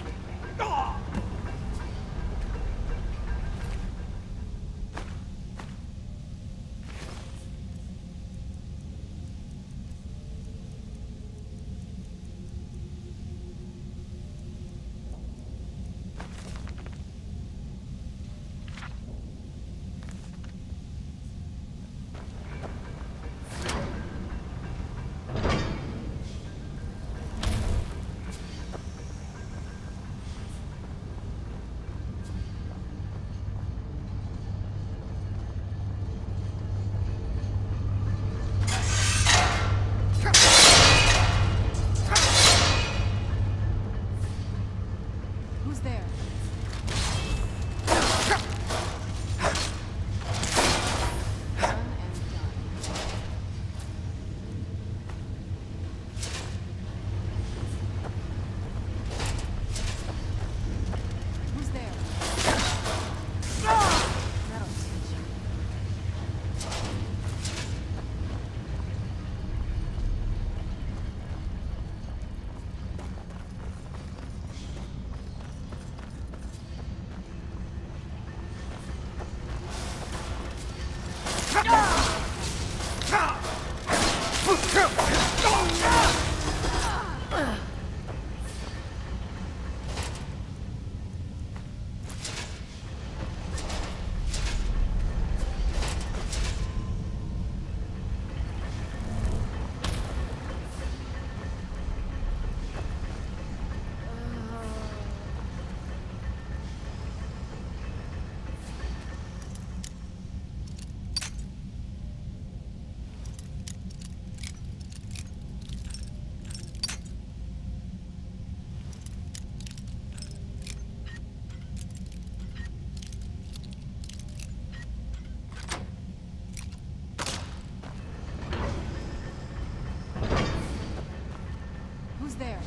there?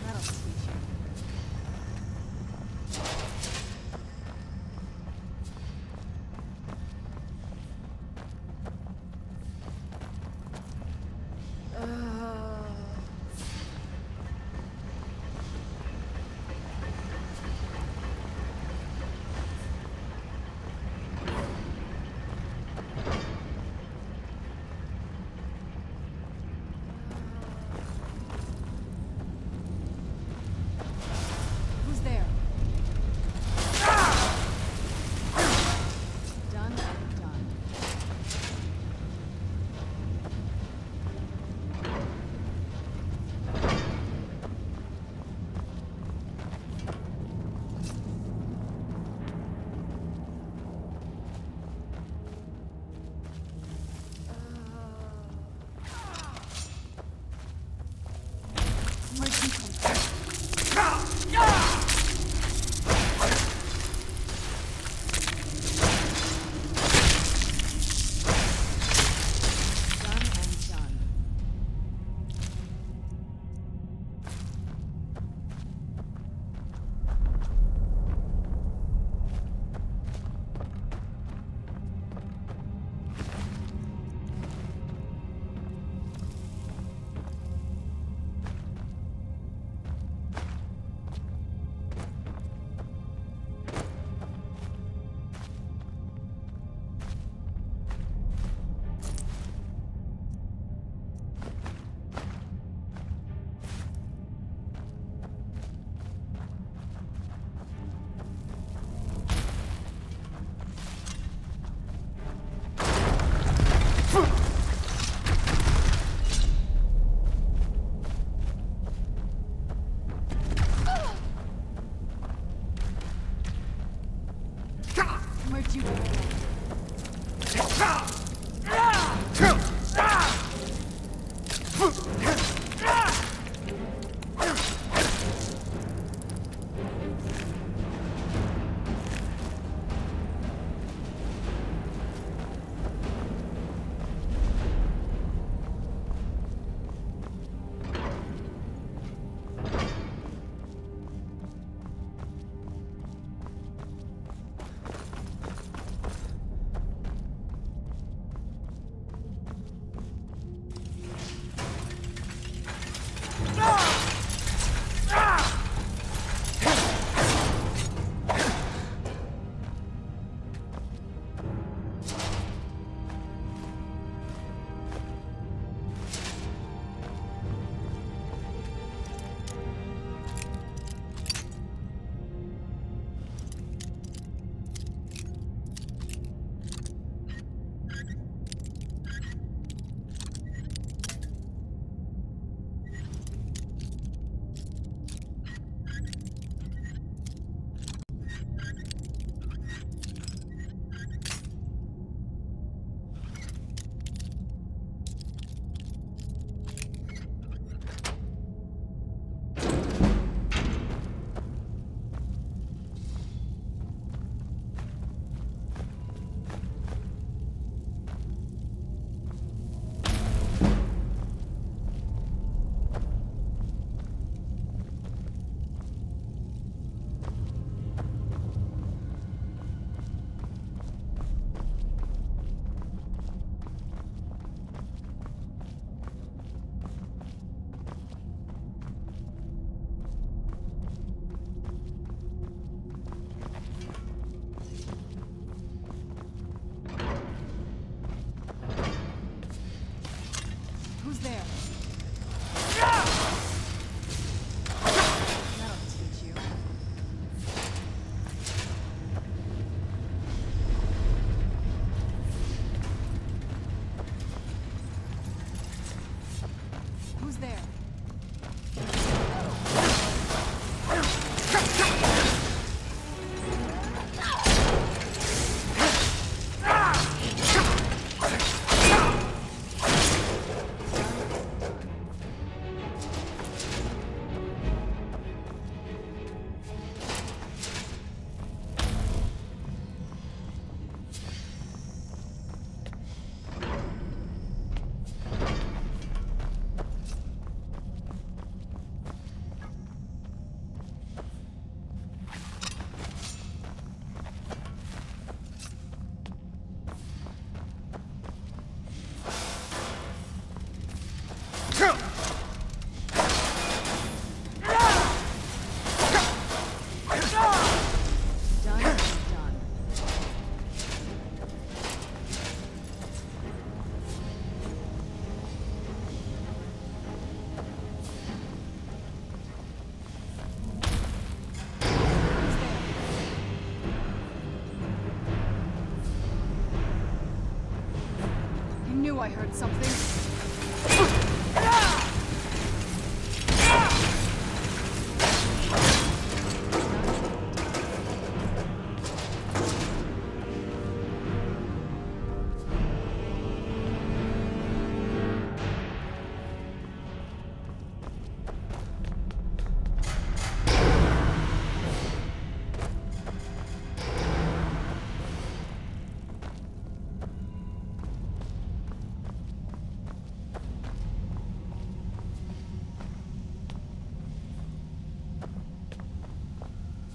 That'll teach you. Who's there? Done and done. Where'd you come from? Done and done. Where'd you come from? knew I heard something.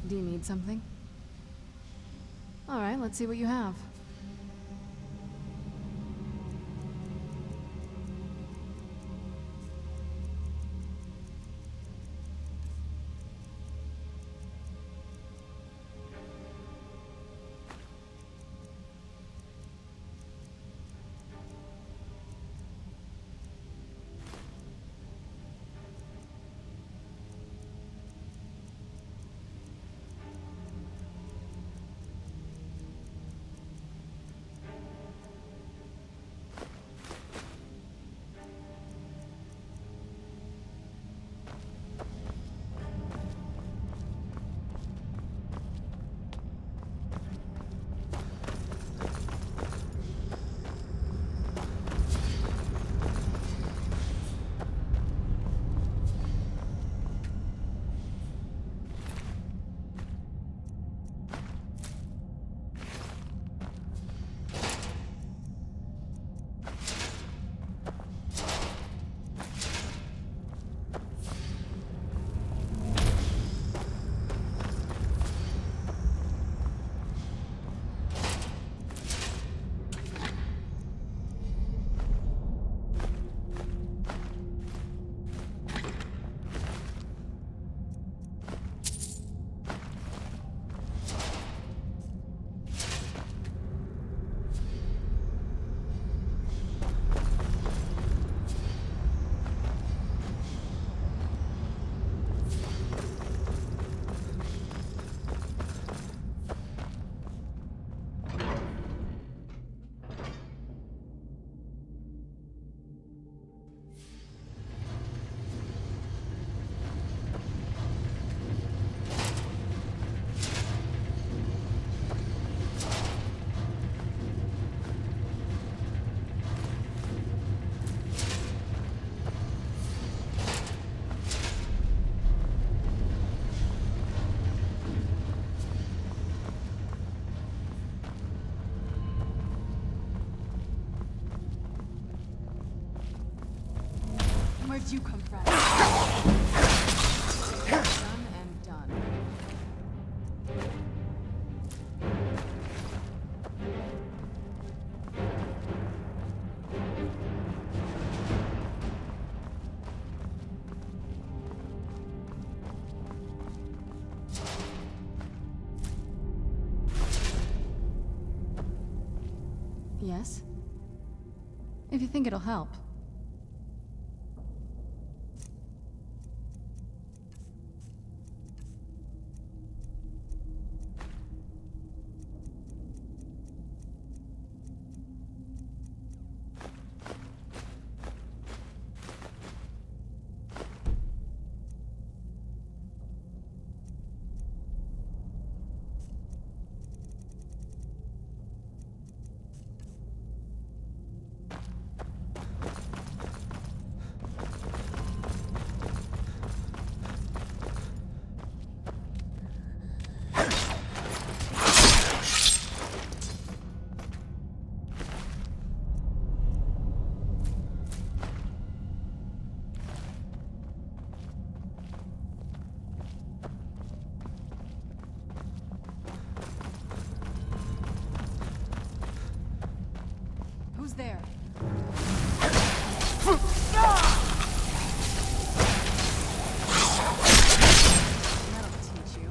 Do you need something? All right, let's see what you have. Where'd you come from? Done and done. Yes? If you think it'll help. Who's there? That'll teach you.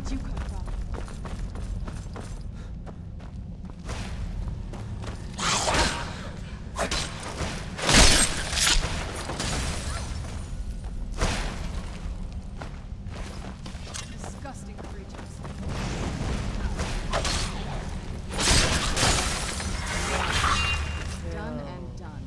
Where'd you come from? Disgusting creatures. Done and done.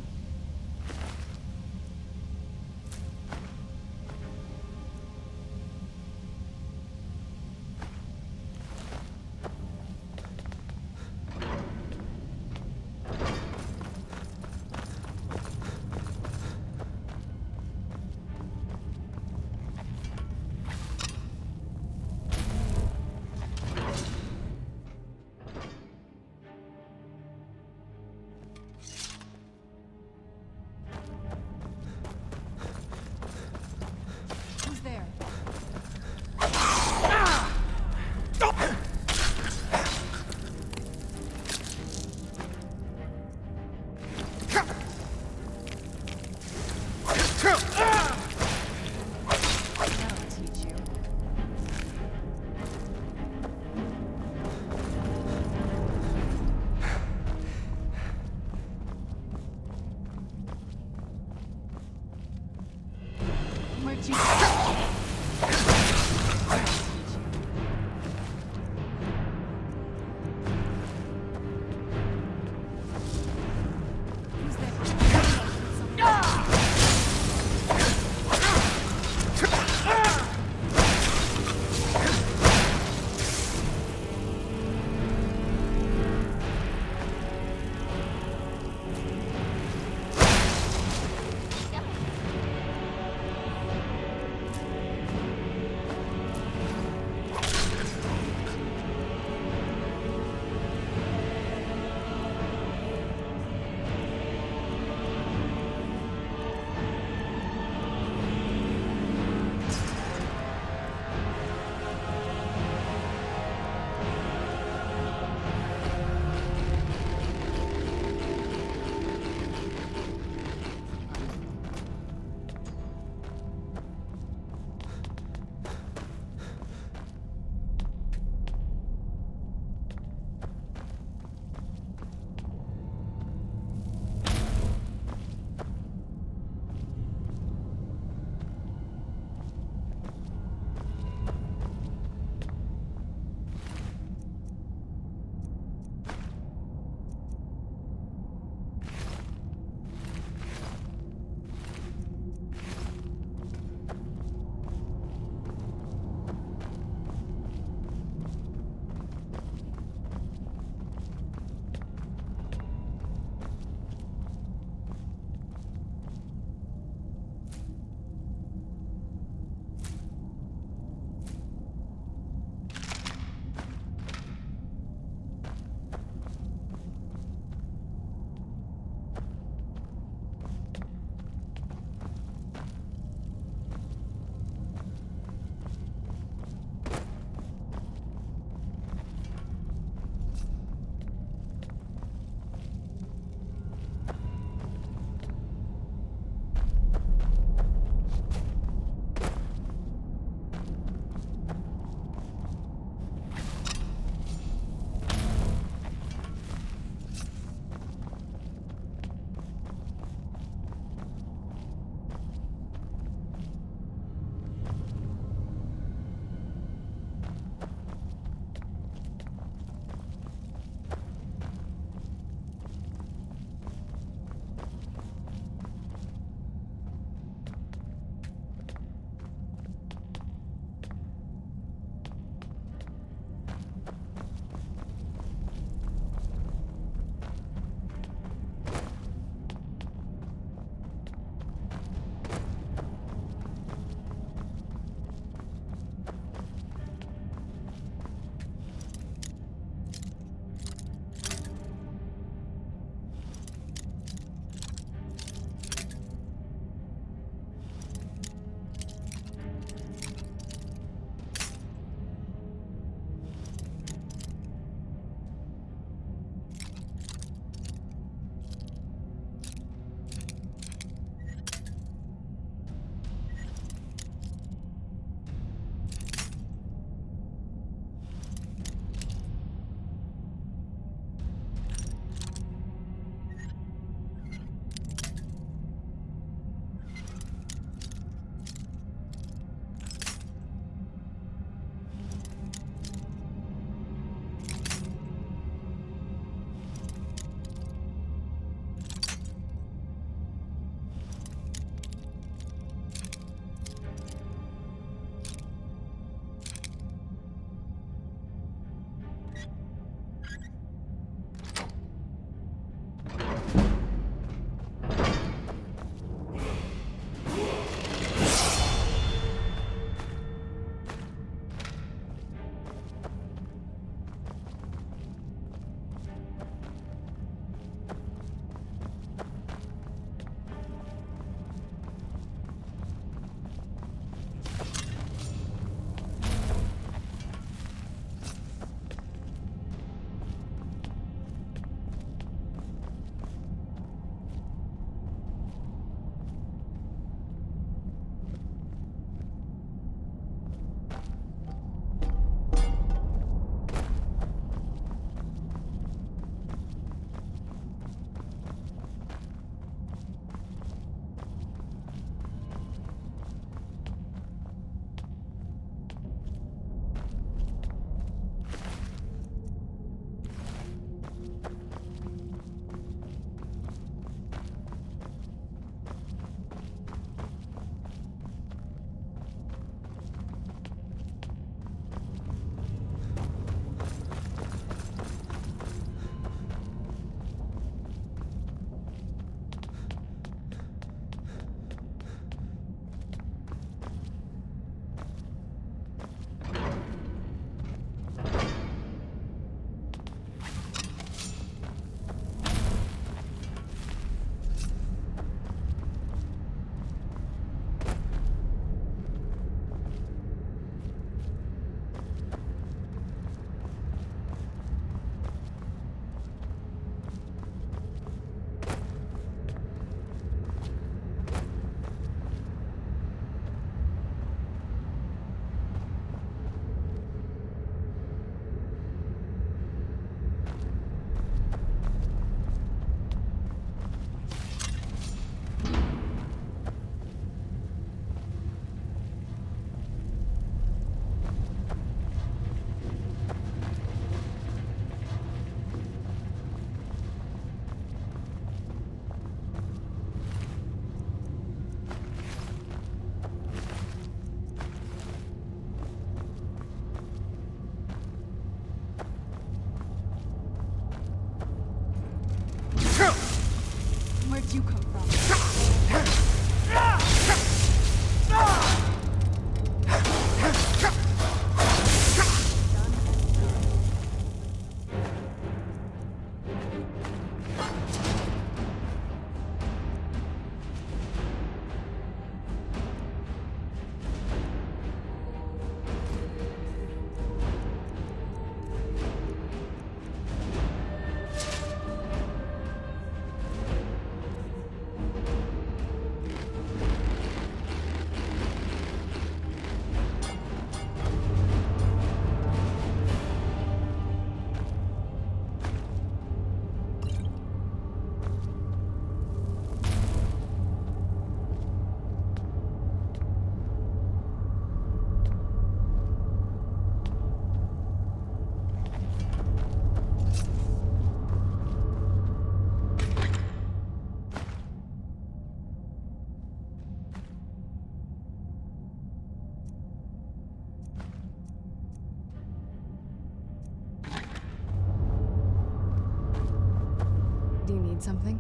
need something?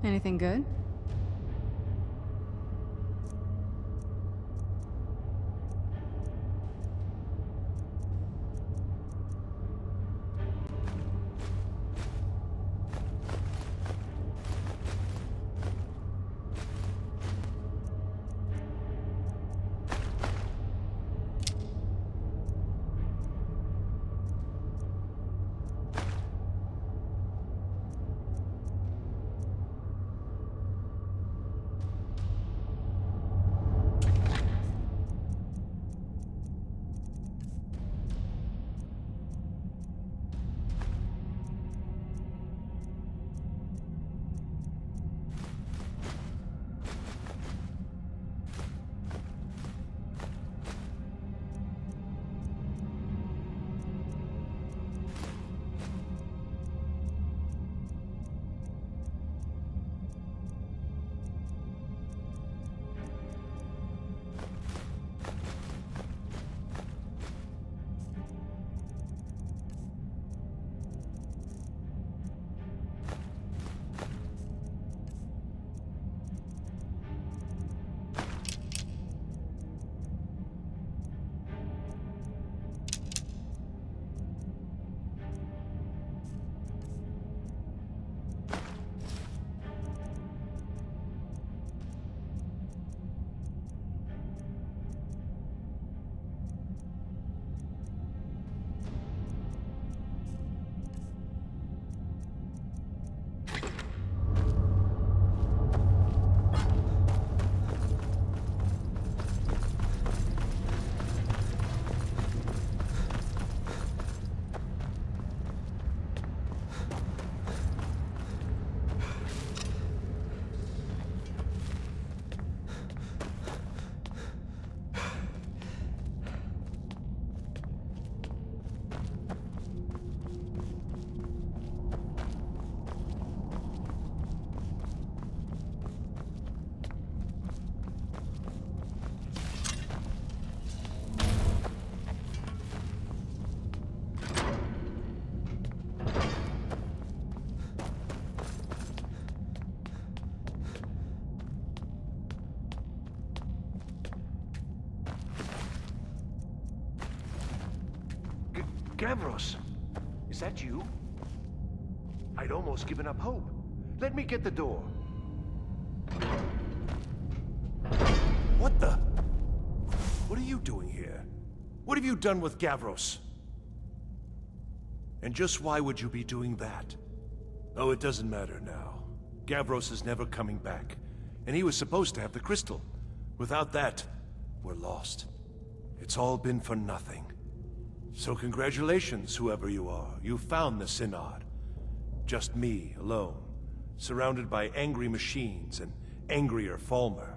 Anything good? Gavros, is that you? I'd almost given up hope. Let me get the door. What the? What are you doing here? What have you done with Gavros? And just why would you be doing that? Oh, it doesn't matter now. Gavros is never coming back. And he was supposed to have the crystal. Without that, we're lost. It's all been for nothing. So congratulations, whoever you are. You found the Synod. Just me, alone. Surrounded by angry machines and angrier Falmer.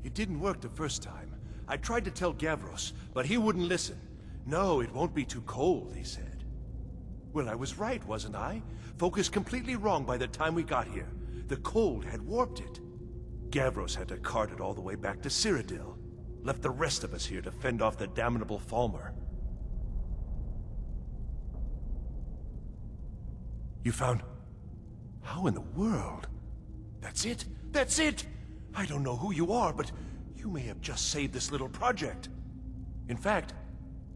It didn't work the first time. I tried to tell Gavros, but he wouldn't listen. No, it won't be too cold, he said. Well, I was right, wasn't I? Focus completely wrong by the time we got here. The cold had warped it. Gavros had to cart it all the way back to Cyrodiil. Left the rest of us here to fend off the damnable Falmer. You found... How in the world? That's it? That's it! I don't know who you are, but you may have just saved this little project. In fact,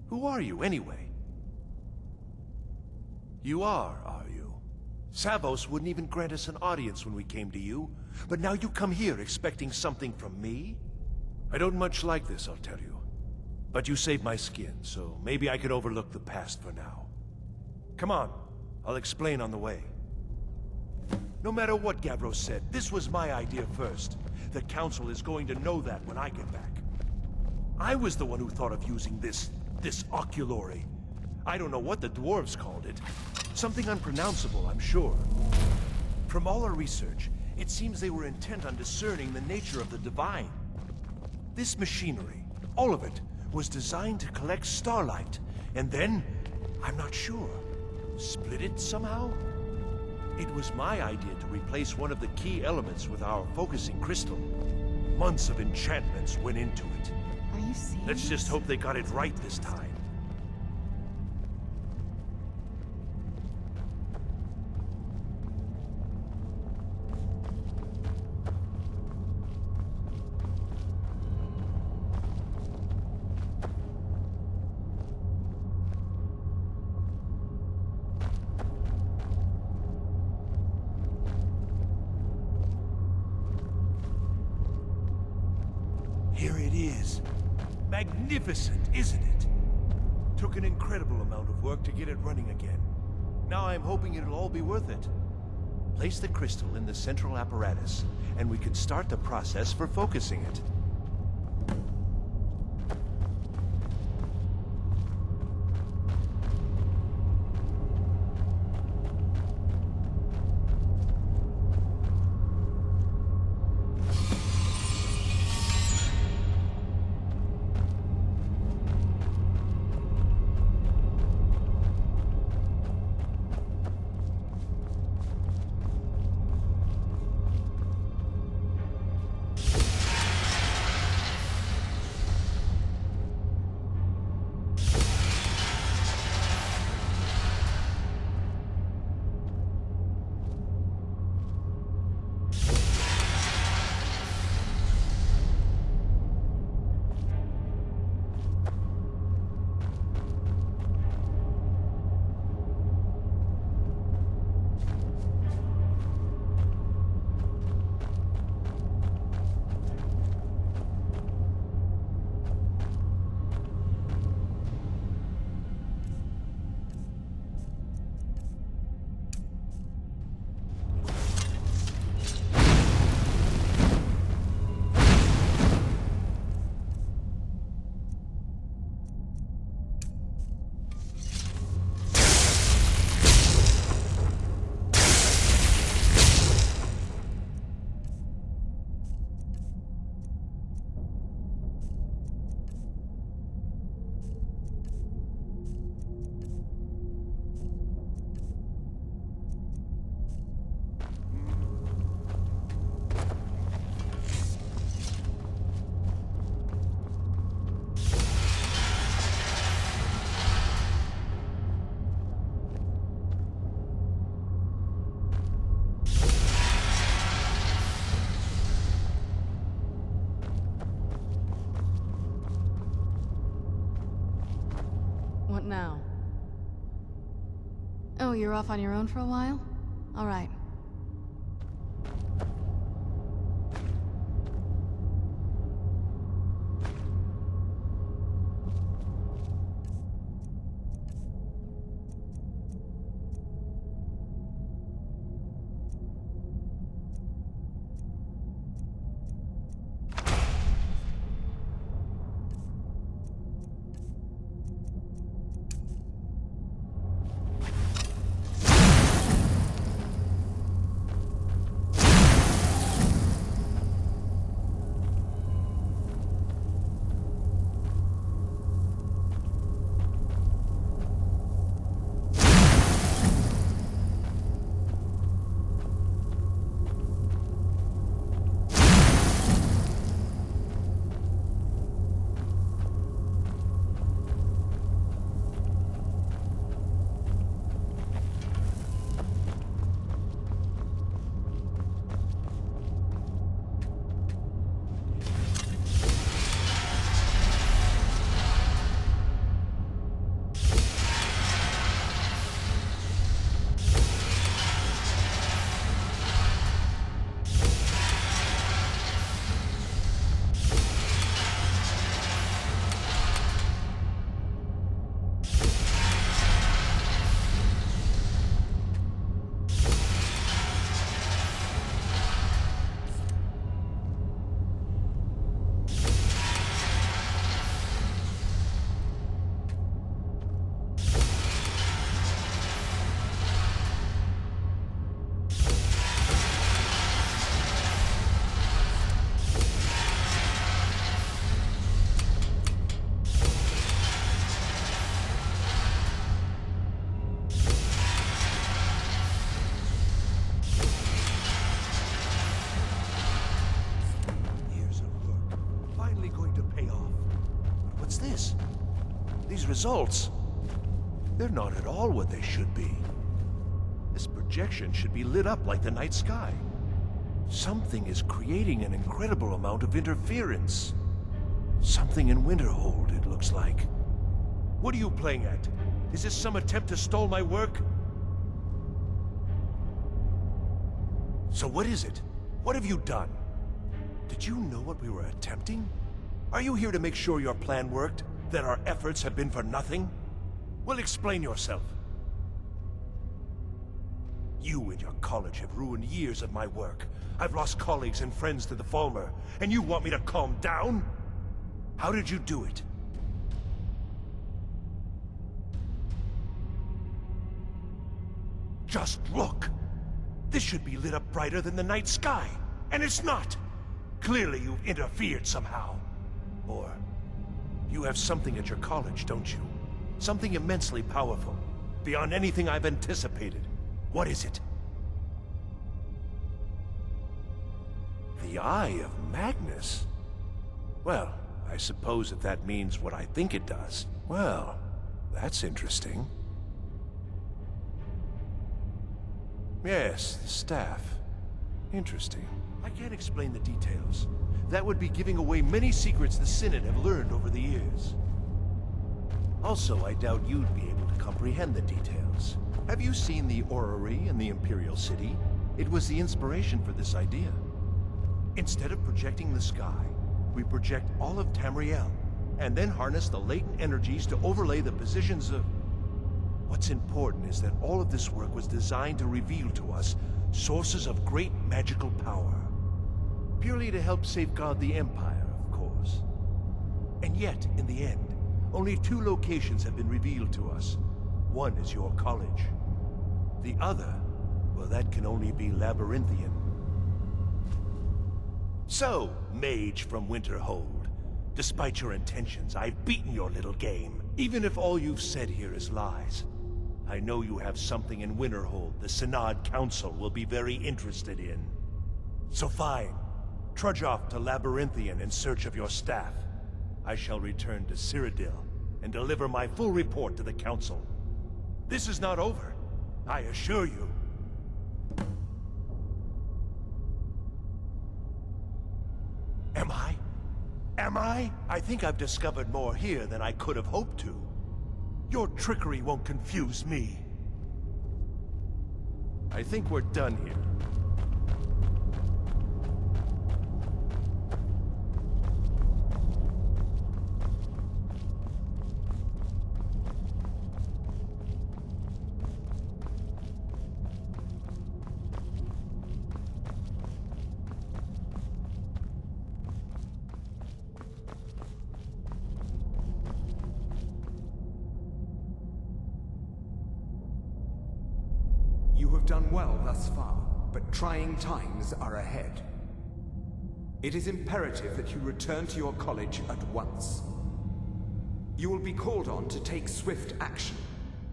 who are you anyway? You are you? Savos wouldn't even grant us an audience when we came to you, but now you come here expecting something from me? I don't much like this, I'll tell you. But you saved my skin, so maybe I can overlook the past for now. Come on, I'll explain on the way. No matter what Gavros said, this was my idea first. The Council is going to know that when I get back. I was the one who thought of using this oculory. I don't know what the dwarves called it. Something unpronounceable, I'm sure. From all our research, it seems they were intent on discerning the nature of the divine. This machinery, all of it, was designed to collect starlight, and then, I'm not sure, split it somehow? It was my idea to replace one of the key elements with our focusing crystal. Months of enchantments went into it. Are you serious? Let's just hope they got it right this time. is magnificent, isn't it? Took an incredible amount of work to get it running again. Now I'm hoping it'll all be worth it. Place the crystal in the central apparatus, and we can start the process for focusing it. What now? Oh, you're off on your own for a while? All right. Results. They're not at all what they should be. This projection should be lit up like the night sky. Something is creating an incredible amount of interference. Something in Winterhold, it looks like. What are you playing at? Is this some attempt to stall my work? So what is it? What have you done? Did you know what we were attempting? Are you here to make sure your plan worked? That our efforts have been for nothing? Well, explain yourself. You and your college have ruined years of my work. I've lost colleagues and friends to the Falmer, and you want me to calm down? How did you do it? Just look! This should be lit up brighter than the night sky, and it's not! Clearly you've interfered somehow. Or you have something at your college, don't you? Something immensely powerful, beyond anything I've anticipated. What is it? The Eye of Magnus? Well, I suppose if that means what I think it does. Well, that's interesting. Yes, the staff. Interesting. I can't explain the details. That would be giving away many secrets the Synod have learned over the years. Also, I doubt you'd be able to comprehend the details. Have you seen the orrery in the Imperial City? It was the inspiration for this idea. Instead of projecting the sky, we project all of Tamriel, and then harness the latent energies to overlay the positions of... What's important is that all of this work was designed to reveal to us sources of great magical power. Purely to help safeguard the Empire, of course. And yet, in the end, only 2 locations have been revealed to us. One is your college. The other, well, that can only be Labyrinthian. So, mage from Winterhold, despite your intentions, I've beaten your little game. Even if all you've said here is lies, I know you have something in Winterhold the Synod Council will be very interested in. So fine, trudge off to Labyrinthian in search of your staff. I shall return to Cyrodiil and deliver my full report to the Council. This is not over, I assure you. Am I? Am I? I think I've discovered more here than I could have hoped to. Your trickery won't confuse me. I think we're done here. You have done well thus far, but trying times are ahead. It is imperative that you return to your college at once. You will be called on to take swift action,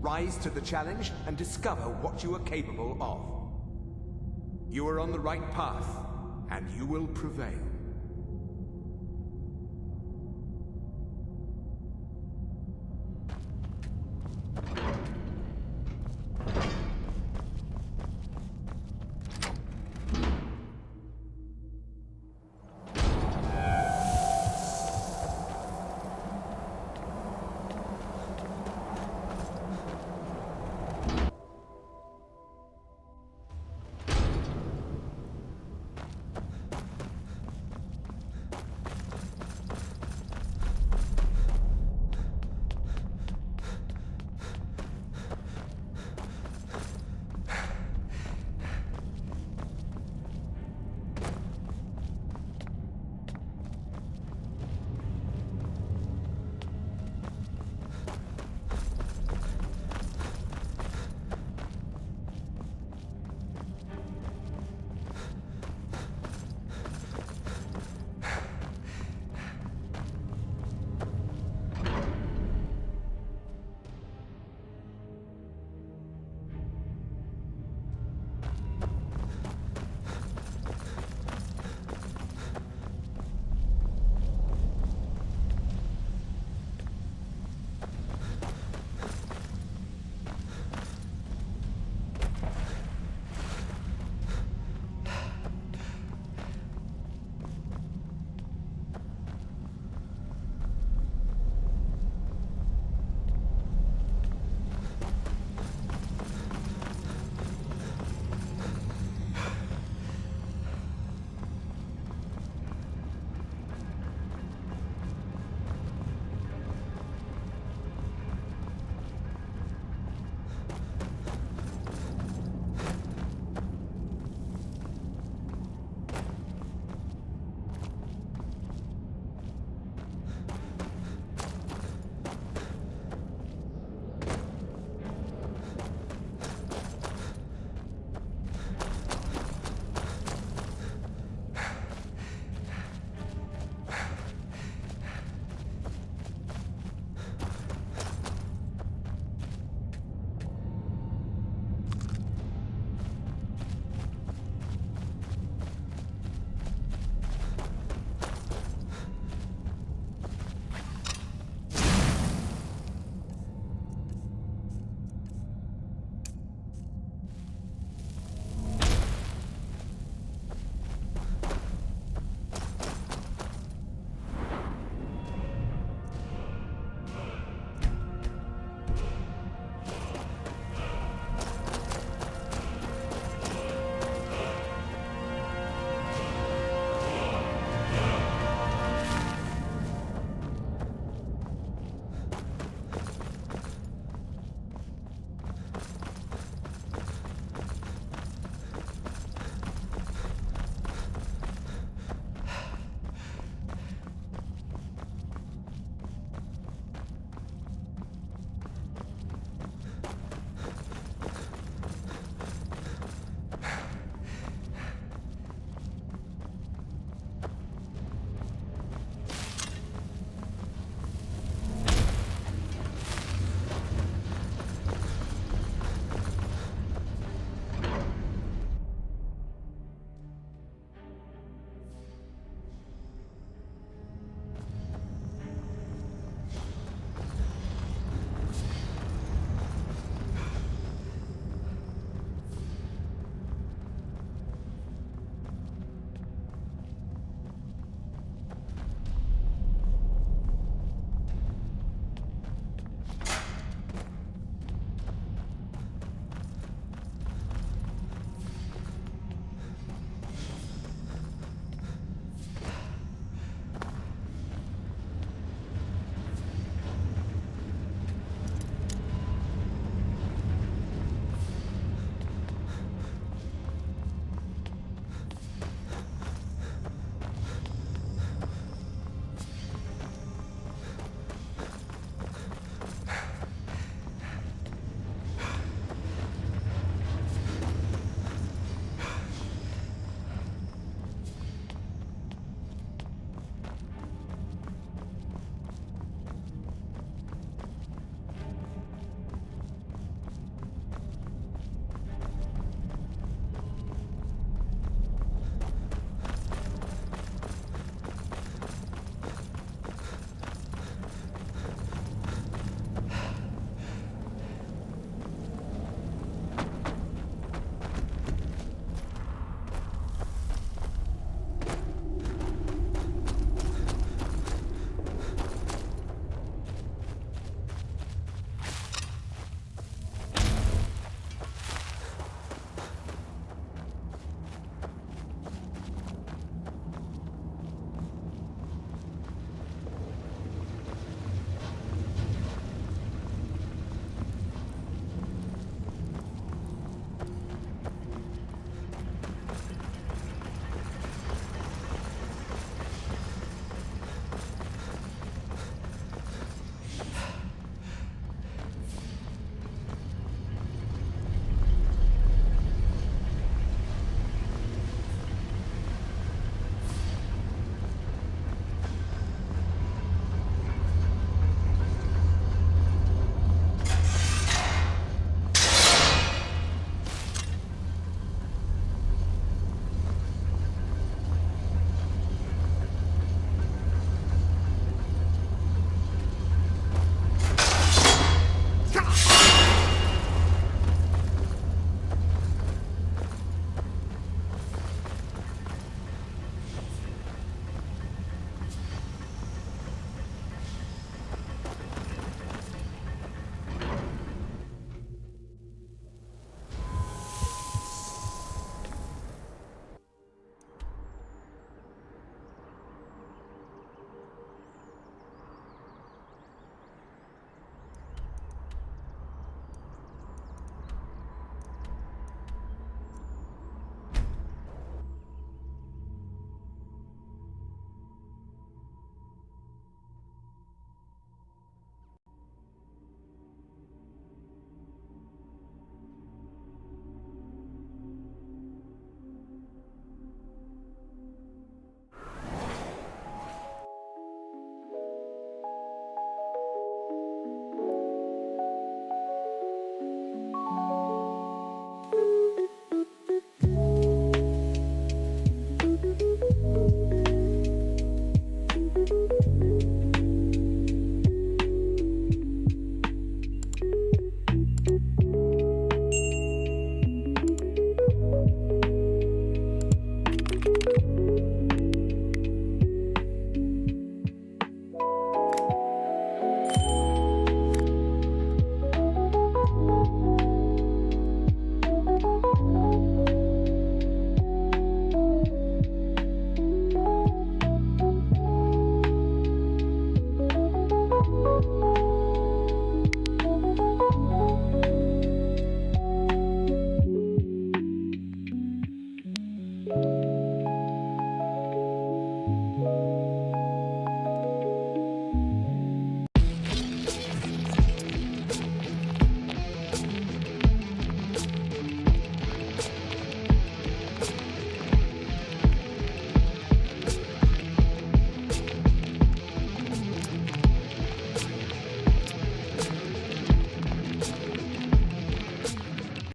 rise to the challenge, and discover what you are capable of. You are on the right path, and you will prevail.